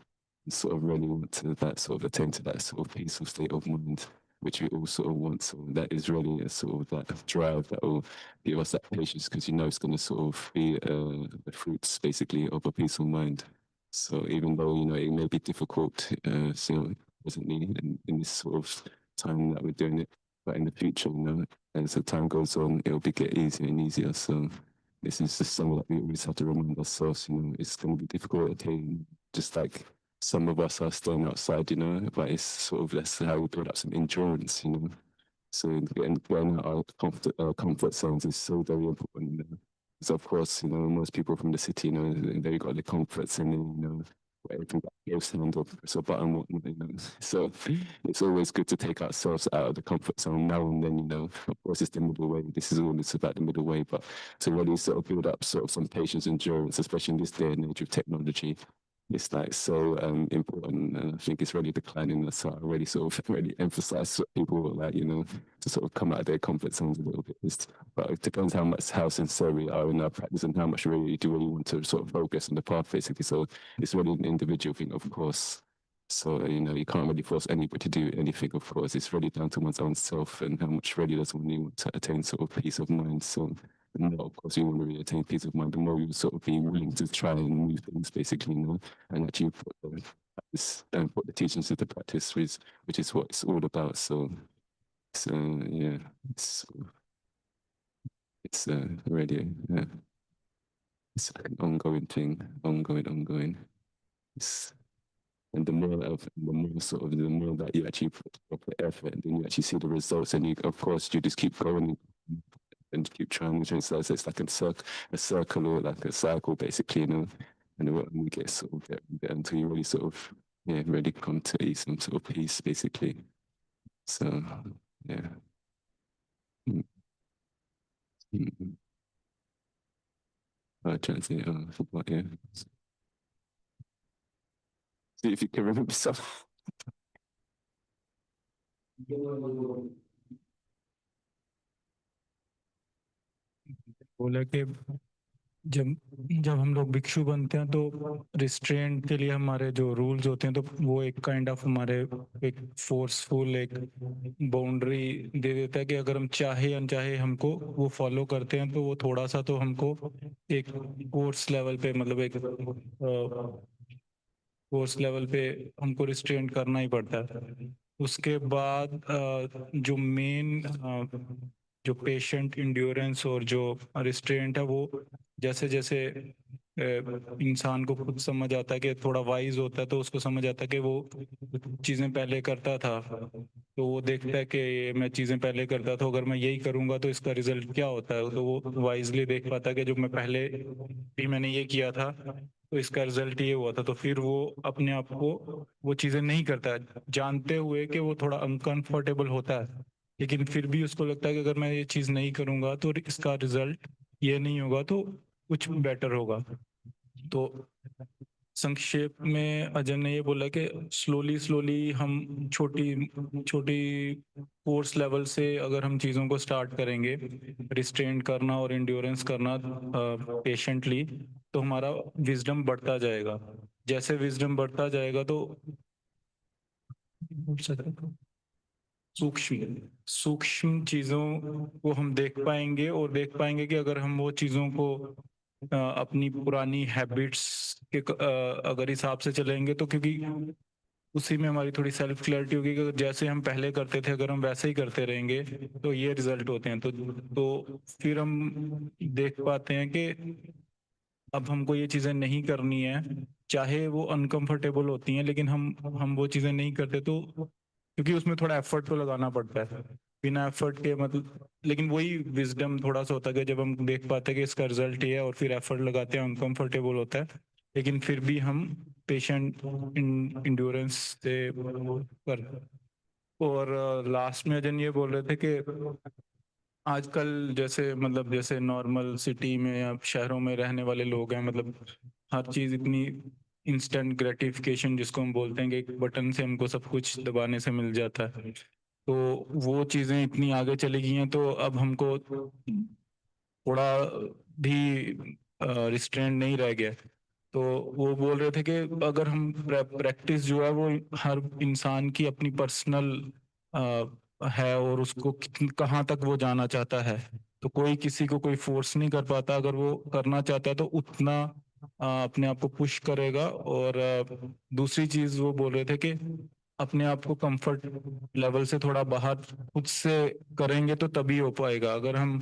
sort of really want to that sort of attain to that sort of peaceful state of mind, which we all sort of want. So that is really a sort of that drive that will give us that patience, because you know it's going to sort of be the fruits basically of a peaceful mind. So even though, you know, it may be difficult, so presently in this sort of time that we're doing it, but in the future, you know, as the time goes on, it'll be get easier and easier. So this is just something that we always have to remind ourselves, you know, it's going to be difficult, okay, just like some of us are staying outside, you know, but it's sort of, that's how we build up some endurance, you know. So getting out our comfort zones is so very important, you know. So of course, you know, most people from the city, you know, they got the comforts and then, you know, everything that goes hand or press a button, whatnot, you know. So it's always good to take ourselves out of the comfort zone now and then, you know. Of course, it's the middle way. This is all it's about, the middle way, but to really sort of build up sort of some patience, endurance, especially in this day and age of technology. It's like so important, and I think it's really declining. So I really sort of really emphasize people like, you know, to sort of come out of their comfort zones a little bit. But it depends how sincere we are in our practice and how much really do really want to sort of focus on the path, basically. So it's really an individual thing, of course. So, you know, you can't really force anybody to do anything, of course. It's really down to one's own self and how much really does one want to attain sort of peace of mind. So the more, of course, you want to really attain peace of mind, the more you sort of be willing to try and move things, basically, you know, and actually put the teachings into practice, which is what it's all about. So yeah, it's really, yeah, it's like an ongoing thing, ongoing. And the more sort of, the more that you actually put the effort, and then you actually see the results, and you, of course, you just keep going and keep trying. So it's like a circle or like a cycle, basically, you know. And when we get sort of there until you really sort of, yeah, really come to some sort of peace, basically. So, yeah. Translate, I forgot, yeah. See if you can remember something. बोला कि जब जब हम लोग भिक्षु बनते हैं तो रिस्ट्रेंट के लिए हमारे जो रूल्स होते हैं तो वो एक काइंड ऑफ हमारे एक फोर्सफुल एक बाउंड्री दे देता है कि अगर हम चाहे अनचाहे हमको वो फॉलो करते हैं तो वो थोड़ा सा तो हमको एक कोर्स लेवल पे मतलब एक कोर्स लेवल पे हमको रिस्ट्रेंट करना ही पड़ता है। उसके बाद जो मेन जो पेशेंट इंड्योरेंस और जो रिस्ट्रेंट है वो जैसे जैसे इंसान को खुद समझ आता है कि थोड़ा वाइज होता है तो उसको समझ आता है कि वो चीजें पहले करता था तो वो देखता है कि मैं चीजें पहले करता था, अगर मैं यही करूंगा तो इसका रिजल्ट क्या होता है, तो वो वाइजली देख पाता है कि जो मैं पहले भी मैंने ये किया था तो इसका रिजल्ट ये हुआ था, तो फिर वो अपने आप को वो चीजें नहीं करता है जानते हुए कि वो थोड़ा अनकंफर्टेबल होता है, लेकिन फिर भी उसको लगता है कि अगर मैं ये चीज नहीं करूंगा तो इसका रिजल्ट ये नहीं होगा तो कुछ बेटर होगा। तो संक्षेप में अजय ने ये बोला कि स्लोली हम छोटी कोर्स लेवल से अगर हम चीज़ों को स्टार्ट करेंगे, रिस्ट्रेंट करना और इंड्योरेंस करना पेशेंटली, तो हमारा विजडम बढ़ता जाएगा। जैसे विजडम बढ़ता जाएगा तो सूक्ष्म चीज़ों को हम देख पाएंगे और देख पाएंगे कि अगर हम वो चीज़ों को अपनी पुरानी हैबिट्स के अगर हिसाब से चलेंगे तो, क्योंकि उसी में हमारी थोड़ी सेल्फ क्लैरिटी होगी कि जैसे हम पहले करते थे अगर हम वैसे ही करते रहेंगे तो ये रिजल्ट होते हैं। तो फिर हम देख पाते हैं कि अब हमको ये चीज़ें नहीं करनी है, चाहे वो अनकंफर्टेबल होती हैं, लेकिन हम वो चीज़ें नहीं करते तो, क्योंकि उसमें थोड़ा एफर्ट तो लगाना पड़ता है। बिना एफर्ट के मतलब, लेकिन वही विजडम थोड़ा सा होता है कि जब हम देख पाते हैं कि इसका रिजल्ट ये है और फिर एफर्ट लगाते हैं, अनकंफर्टेबल होता है, लेकिन फिर भी हम पेशेंट इंड्योरेंस से कर। और लास्ट में अजन ये बोल रहे थे कि आजकल जैसे नॉर्मल सिटी में या शहरों में रहने वाले लोग हैं, मतलब हर चीज़ इतनी इंस्टेंट ग्रेटिफिकेशन जिसको हम बोलते हैं कि एक बटन से हमको सब कुछ दबाने से मिल जाता है, तो वो चीज़ें इतनी आगे चली गई हैं, तो अब हमको थोड़ा भी रिस्ट्रेंट नहीं रह गया। तो वो बोल रहे थे कि अगर हम प्रैक्टिस जो है वो हर इंसान की अपनी पर्सनल है और उसको कहाँ तक वो जाना चाहता है, तो कोई किसी को कोई फोर्स नहीं कर पाता। अगर वो करना चाहता है तो उतना अपने आप को पुश करेगा। और दूसरी चीज वो बोल रहे थे कि अपने आप को कंफर्ट लेवल से थोड़ा बाहर खुद से करेंगे तो तभी हो पाएगा। अगर हम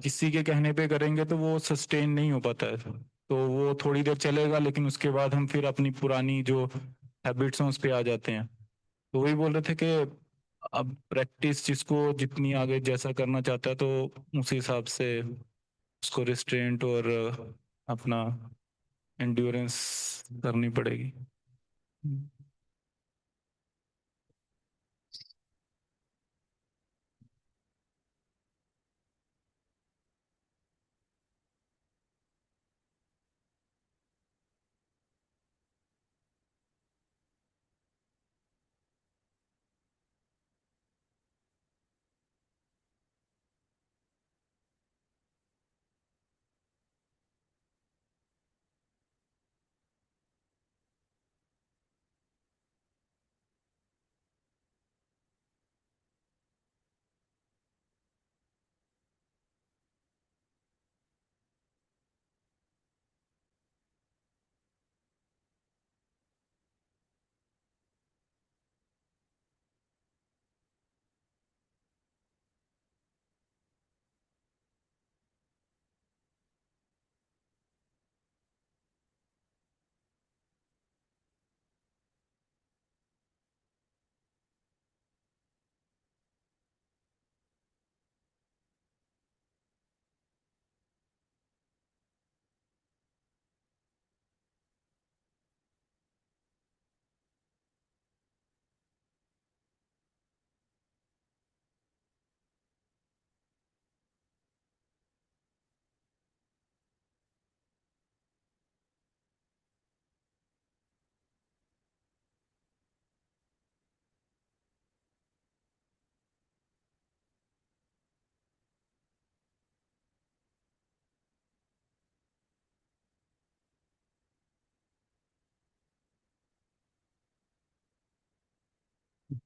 किसी के कहने पे करेंगे तो वो सस्टेन नहीं हो पाता है, तो वो थोड़ी देर चलेगा लेकिन उसके बाद हम फिर अपनी पुरानी जो हैबिट्स हैं उस पे आ जाते हैं। तो वही बोल रहे थे कि अब प्रैक्टिस जिसको जितनी आगे जैसा करना चाहता है तो उस हिसाब से उसको रिस्ट्रेंट और अपना एंड्योरेंस करनी पड़ेगी।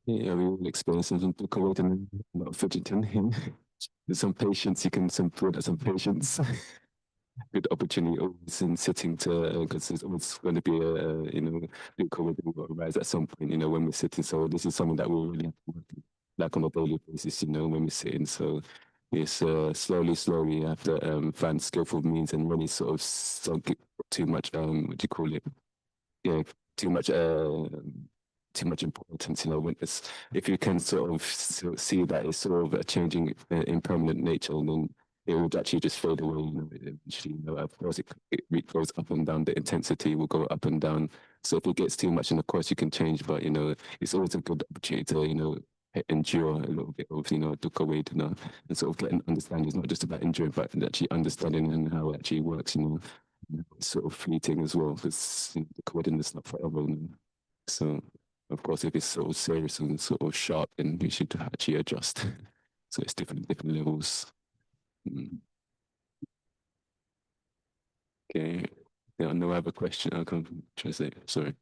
Yeah, we all experience some difficult and not fidgeting. There's some patience, you can some patience. Good opportunity always in sitting to, because there's always going to be difficult will arise at some point, when we're sitting. So this is something that we really have to work like on a daily basis, when we're sitting. So it's slowly you have to find skillful means and really sort of don't get too much, what do you call it? Yeah, too much importance, when it's, if you can sort of see that it's sort of a changing impermanent nature, then it would actually just fade away, eventually, of course it goes up and down, the intensity will go up and down. So if it gets too much, and of course you can change, but it's always a good opportunity to endure a little bit of dukkha vedana, and sort of getting understanding. It's not just about enduring, but actually understanding and how it actually works, sort of fleeting as well, because the coordinates is not forever. So, of course, if it's sort of serious and sort of sharp, then we should actually adjust. So it's different levels. Okay, there are no other questions. I can translate. Sorry.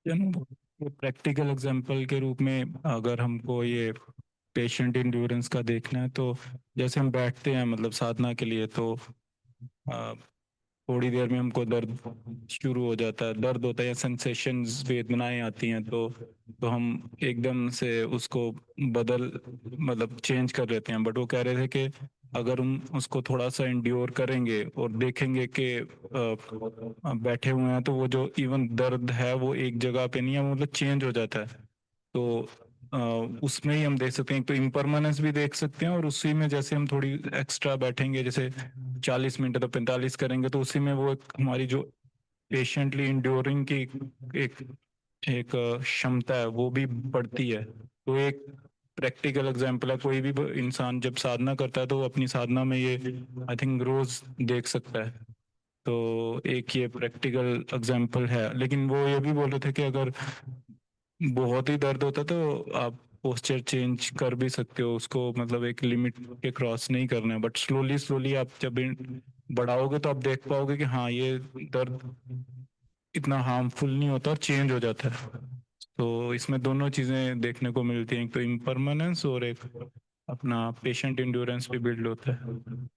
Practical example के रूप में अगर हमको ये patient endurance का देखना है तो जैसे हम बैठते हैं मतलब साधना के लिए तो थोड़ी देर में हमको दर्द शुरू हो जाता है, दर्द होता है या सेंसेशंस वेदनाएं आती हैं तो हम एकदम से उसको मतलब चेंज कर लेते हैं। बट वो कह रहे थे कि अगर हम उसको थोड़ा सा इंड्योर करेंगे और देखेंगे कि बैठे हुए हैं तो वो जो इवन दर्द है वो एक जगह पे नहीं है, वो मतलब चेंज हो जाता है। तो उसमें ही हम देख सकते हैं, तो इम्परमानेंस भी देख सकते हैं और उसी में जैसे हम थोड़ी एक्स्ट्रा बैठेंगे, जैसे 40 मिनट तो 45 करेंगे, तो उसी में वो हमारी जो पेशेंटली इंड्योरिंग की एक क्षमता है वो भी बढ़ती है। तो एक प्रैक्टिकल एग्जांपल है, कोई भी इंसान जब साधना करता है तो वो अपनी साधना में ये आई थिंक रोज देख सकता है। तो एक ये प्रैक्टिकल एग्जांपल है। लेकिन वो ये भी बोल रहे थे कि अगर बहुत ही दर्द होता तो आप पोस्चर चेंज कर भी सकते हो, उसको मतलब एक लिमिट के क्रॉस नहीं करना है, बट स्लोली स्लोली आप जब बढ़ाओगे तो आप देख पाओगे कि हाँ ये दर्द इतना हार्मफुल नहीं होता और चेंज हो जाता है। तो इसमें दोनों चीजें देखने को मिलती हैं, एक तो इम्परमानेंस और एक अपना पेशेंट इंड्योरेंस भी बिल्ड होता है।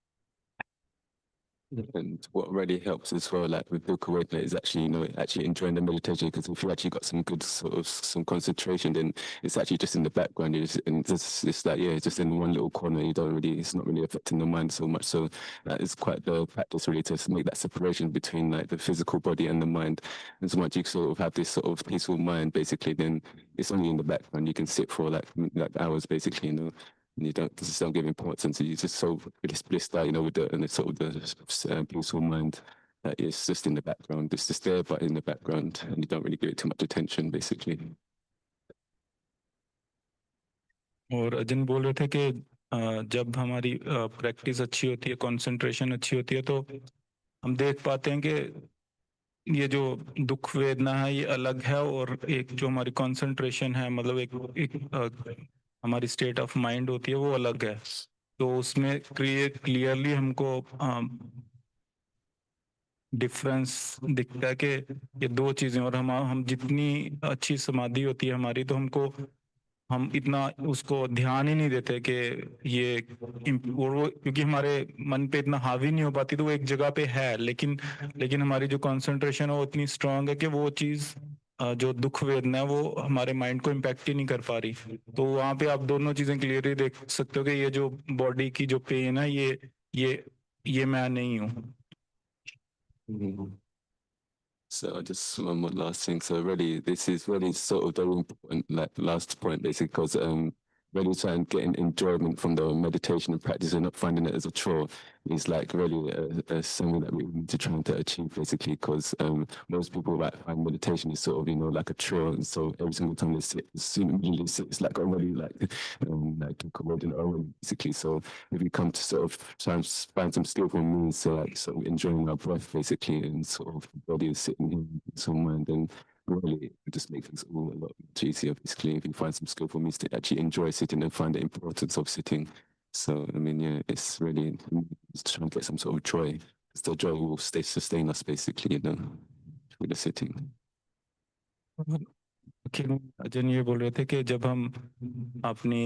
And what really helps as well, like with book awakening, is actually, actually enjoying the meditation. Because if you actually got some good sort of some concentration, then it's actually just in the background. It's like, yeah, just in one little corner. It's not really affecting the mind so much. So that is quite the practice really to make that separation between like the physical body and the mind. And so much you sort of have this sort of peaceful mind, basically, then it's only in the background. You can sit for like hours, basically, and you don't give importance. You just so blissed out, with the sort of the peaceful mind that is just in the background. It's just there, but in the background, and you don't really give it too much attention, basically. और अजन बोल रहे थे कि जब हमारी practice अच्छी होती है, कंसंट्रेशन अच्छी होती है, तो हम देख पाते हैं कि ये जो दुख वेदना है ये अलग है, और एक जो हमारी कंसंट्रेशन है मतलब एक हमारी स्टेट ऑफ माइंड होती है वो अलग है। तो उसमें क्लियरली हमको डिफरेंस दिखता है कि ये दो चीजें, और हम जितनी अच्छी समाधि होती है हमारी तो हम इतना उसको ध्यान ही नहीं देते कि ये और वो क्योंकि हमारे मन पे इतना हावी नहीं हो पाती, तो वो एक जगह पे है, लेकिन हमारी जो कंसंट्रेशन है वो इतनी स्ट्रांग है कि वो चीज जो दुख वेदना है वो हमारे माइंड को इम्पैक्ट ही नहीं कर पा रही। तो वहां पे आप दोनों चीजें क्लियरली देख सकते हो कि ये जो बॉडी की जो पेन है ये मैं नहीं हूँ। So just one more last thing. So really, this is really sort of very important, like last point, basically, because really trying and getting enjoyment from the meditation and practice and not finding it as a chore is like really something that we need to try to achieve, basically, because most people like find meditation is sort of, like a chore, and so every single time they sit, it's like already like coordinated already, basically. So if we come to sort of try and find some skillful means to like sort of enjoying our breath, basically, and sort of the body is sitting in some mind, then really it just make things all a lot easier, basically, if you find some skillful means to actually enjoy sitting and find the importance of sitting. So, I mean, yeah, it's really just trying to get some sort of joy, because the joy will sustain us, basically, through the sitting. अजन ये बोल रहे थे कि जब हम अपनी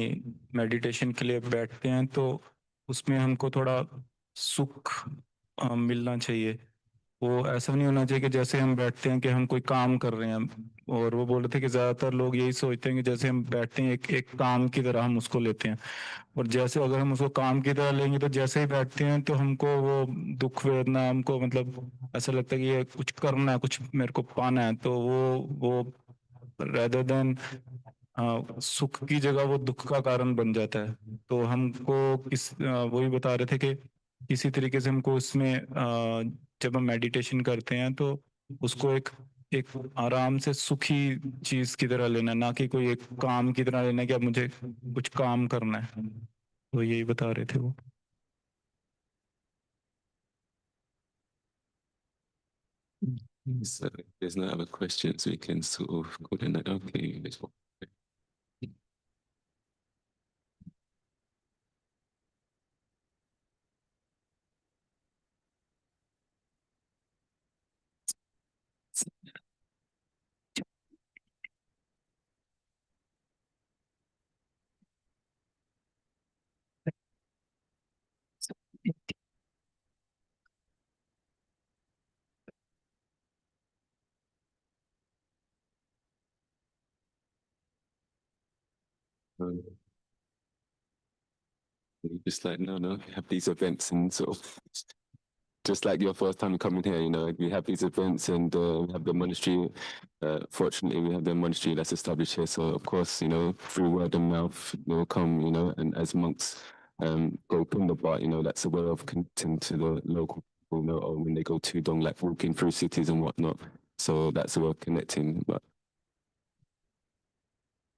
meditation के लिए बैठते हैं तो उसमें हमको थोड़ा सुख मिलना चाहिए। वो ऐसा नहीं होना चाहिए कि जैसे हम बैठते हैं कि हम कोई काम कर रहे हैं, और वो बोल रहे थे कि ज्यादातर लोग यही सोचते हैं कि जैसे हम बैठते हैं एक काम की तरह हम उसको लेते हैं, और जैसे अगर हम उसको काम की तरह लेंगे तो जैसे ही बैठते हैं तो हमको वो दुख वेदना हमको मतलब ऐसा लगता है कि ये कुछ करना है, कुछ मेरे को पाना है, तो वो रेदर देन सुख की जगह वो दुख का कारण बन जाता है। तो हमको वही बता रहे थे कि किसी तरीके से हमको उसमें जब हम मेडिटेशन करते हैं तो उसको एक एक आराम से सुखी चीज की तरह लेना, ना कि कोई एक काम की तरह लेना कि अब मुझे कुछ काम करना है। तो यही बता रहे थे वो। So if there's no other questions, we can sort of go in like, okay, this one. Just like, no, we have these events and sort of, just like your first time coming here, you know, we have these events and we have the monastery. Fortunately, we have the monastery that's established here. So, of course, you know, through word of mouth, they'll come, you know, and as monks go from the bar, you know, that's a way of connecting to the local people, you know, or when they go to Dong, like walking through cities and whatnot. So that's a way of connecting. But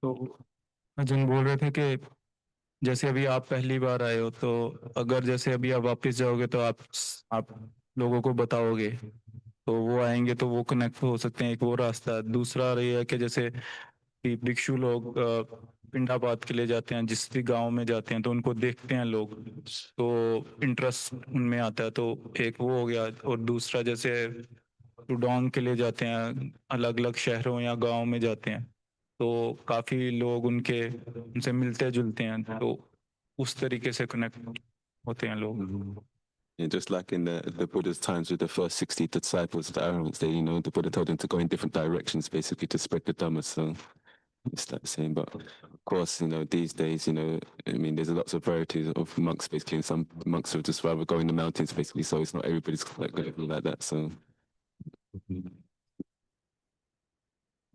तो अर्जुन बोल रहे थे कि जैसे अभी आप पहली बार आए हो, तो अगर जैसे अभी आप वापस जाओगे तो आप लोगों को बताओगे, तो वो आएंगे तो वो कनेक्ट हो सकते हैं। एक वो रास्ता है। दूसरा ये है कि जैसे कि भिक्षु लोग पिंडाबाद के लिए जाते हैं, जिस भी गांव में जाते हैं तो उनको देखते हैं लोग, तो इंटरेस्ट उनमें आता है। तो एक वो हो गया। और दूसरा जैसे टुडोंग के लिए जाते हैं, अलग अलग शहरों या गांव में जाते हैं, तो काफी लोग उनसे मिलते जुलते हैं, तो उस तरीके से कनेक्ट होते हैं लोग। yeah, just like in the Buddha's times with the first 60 disciples of the Arahants, they, you know, the Buddha told them to go in different directions basically to spread the Dhamma. So it's that same. But of course, you know, these days, you know, I mean, there's lots of varieties of monks basically, and some monks would just rather go in the mountains basically. So it's not everybody's like going to be like that. So.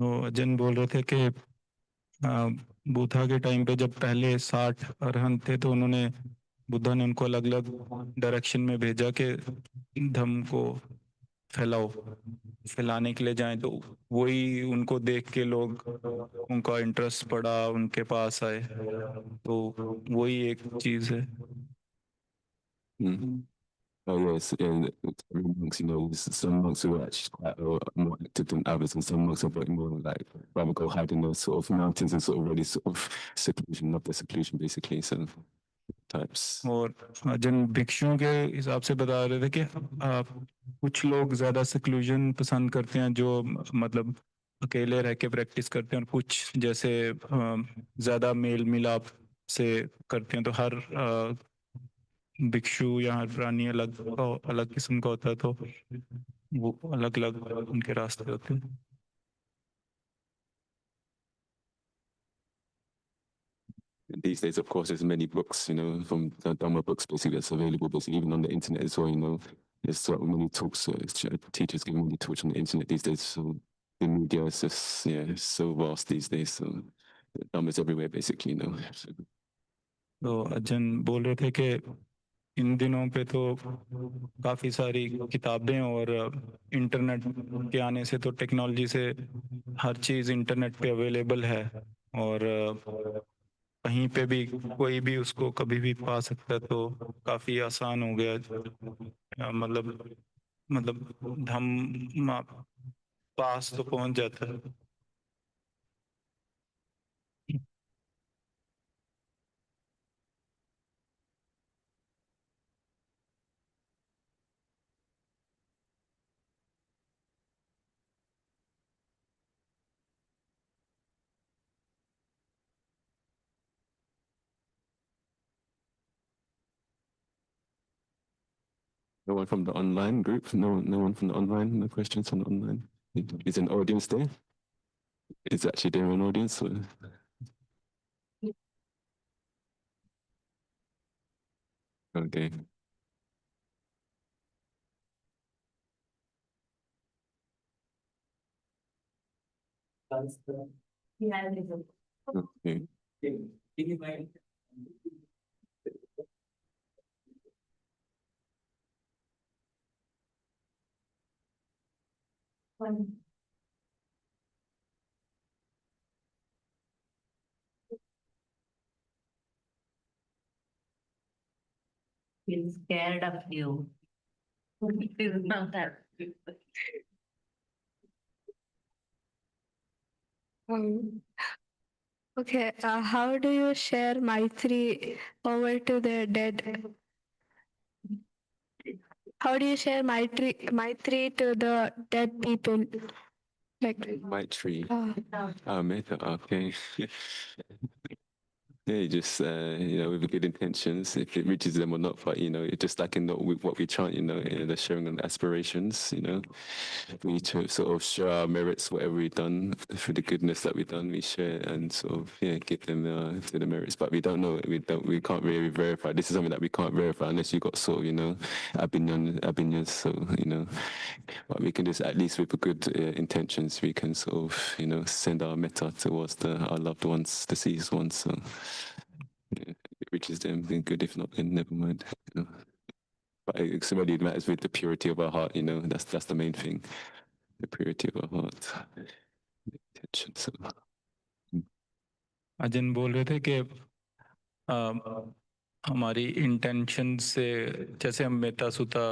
तो अजन बोल रहे थे कि बुद्धा के time पे जब पहले 60 अरहंत थे, तो उन्होंने बुद्धा ने उनको अलग अलग डायरेक्शन में भेजा कि धम्म को फैलाने के लिए जाएं। तो वही उनको देख के लोग, उनका इंटरेस्ट पड़ा, उनके पास आए। तो वही एक चीज है। Oh yes, and monks, you know, some monks who are actually quite more active than others, and some monks are very more like rather go hide in those sort of mountains and sort of really sort of seclusion, not the seclusion basically. So types. और जिन भिक्षुओं के हिसाब से बता रहे थे कि कुछ लोग ज्यादा seclusion पसंद करते हैं, जो मतलब अकेले रह के प्रैक्टिस करते हैं, और कुछ जैसे ज्यादा मेल मिलाप से करते हैं। तो हर भिक्षु या हर प्राणी अलग अलग किस्म का होता है, तो वो अलग अलग उनके रास्ते होते हैं। These days, of course, there's many books, you know, from the Dhamma books basically that's available, basically even on the internet as well, you know. There's so many talks, teachers giving many talks on the internet these days. So the media is just, yeah, it's so vast these days. So Dhamma's everywhere basically, you know. तो अजन बोल रहे थे कि इन दिनों पे तो काफी सारी किताबें और इंटरनेट के आने से, तो टेक्नोलॉजी से हर चीज इंटरनेट पे अवेलेबल है, और कहीं पे भी कोई भी उसको कभी भी पा सकता है। तो काफी आसान हो गया। मतलब धम्म पास तो पहुंच जाता है। No one from the online group? No one from the online? No questions from the online? Is an audience there? Is actually there an audience? Or? Okay. Okay. He's scared of you. He's not that. Okay, how do you share Maitri over to the dead? How do you share Maitri to the dead people? Like, Maitri. uh, Okay. Yeah, you just with good intentions, if it reaches them or not, but it's just like in what we chant, the sharing of aspirations, we to sort of share our merits, whatever we've done, through the goodness that we've done, we share and sort of give them to the merits. But we don't know, we can't really verify. This is something that we can't verify unless you got sort of opinions. So but we can just at least with good intentions, we can sort of send our metta towards our loved ones, deceased ones. So if it reaches them, then good. If not, then never mind. But it really matters with the purity of our heart. That's the main thing. The purity of our heart. Intention. So. अजन बोल रहे थे कि हमारी intention से जैसे हम मेता सुता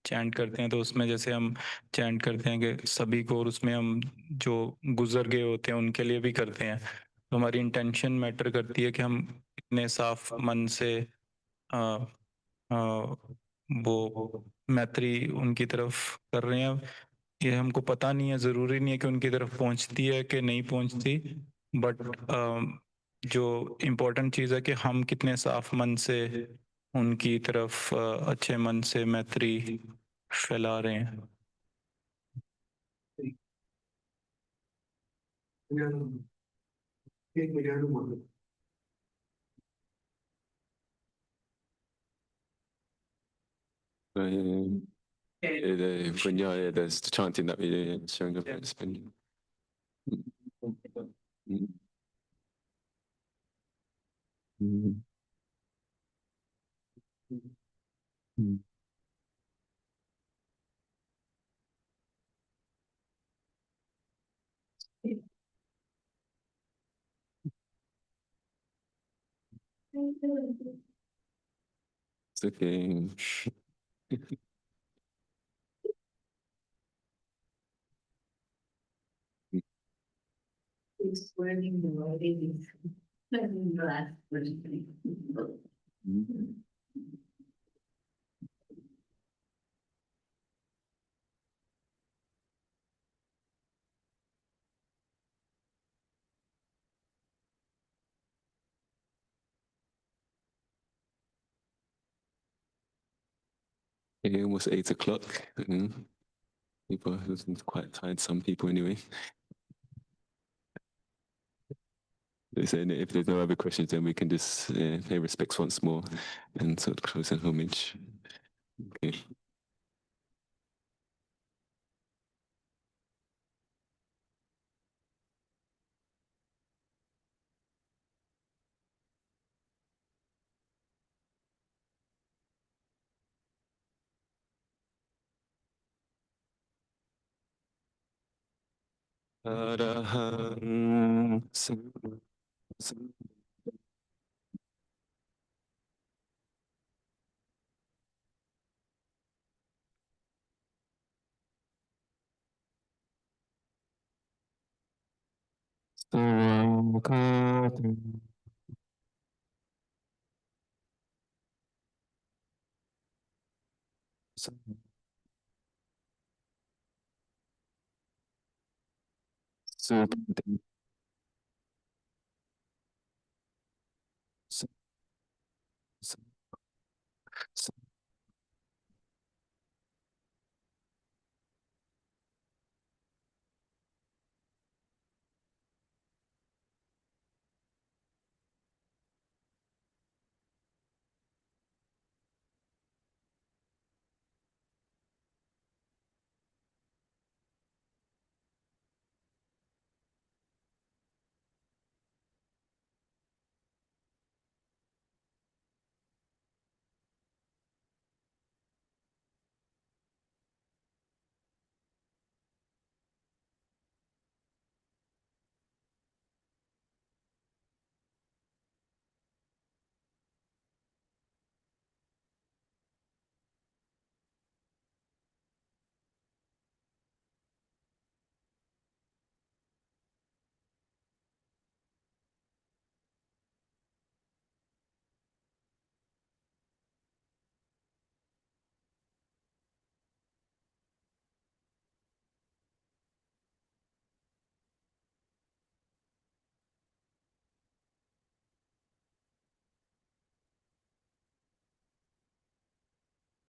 चैंट करते हैं तो उसमें जैसे हम चैंट करते हैं कि सभी को, और उसमें हम जो गुजर गए होते हैं उनके लिए भी करते हैं, तो हमारी इंटेंशन मैटर करती है कि हम इतने साफ मन से वो मैत्री उनकी तरफ कर रहे हैं। ये हमको पता नहीं है, ज़रूरी नहीं है कि उनकी तरफ पहुंचती है कि नहीं पहुंचती, बट जो इम्पोर्टेंट चीज़ है कि हम कितने साफ मन से उनकी तरफ अच्छे मन से मैत्री फैला रहे हैं। There's the chanting that we showing up. It's been. It's okay. He's learning the ways. Last person. Almost 8 o'clock. People are quite tired. Some people anyway. They're saying that if there's no other questions, then we can just pay respects once more and sort of close in homage. Okay. Araham So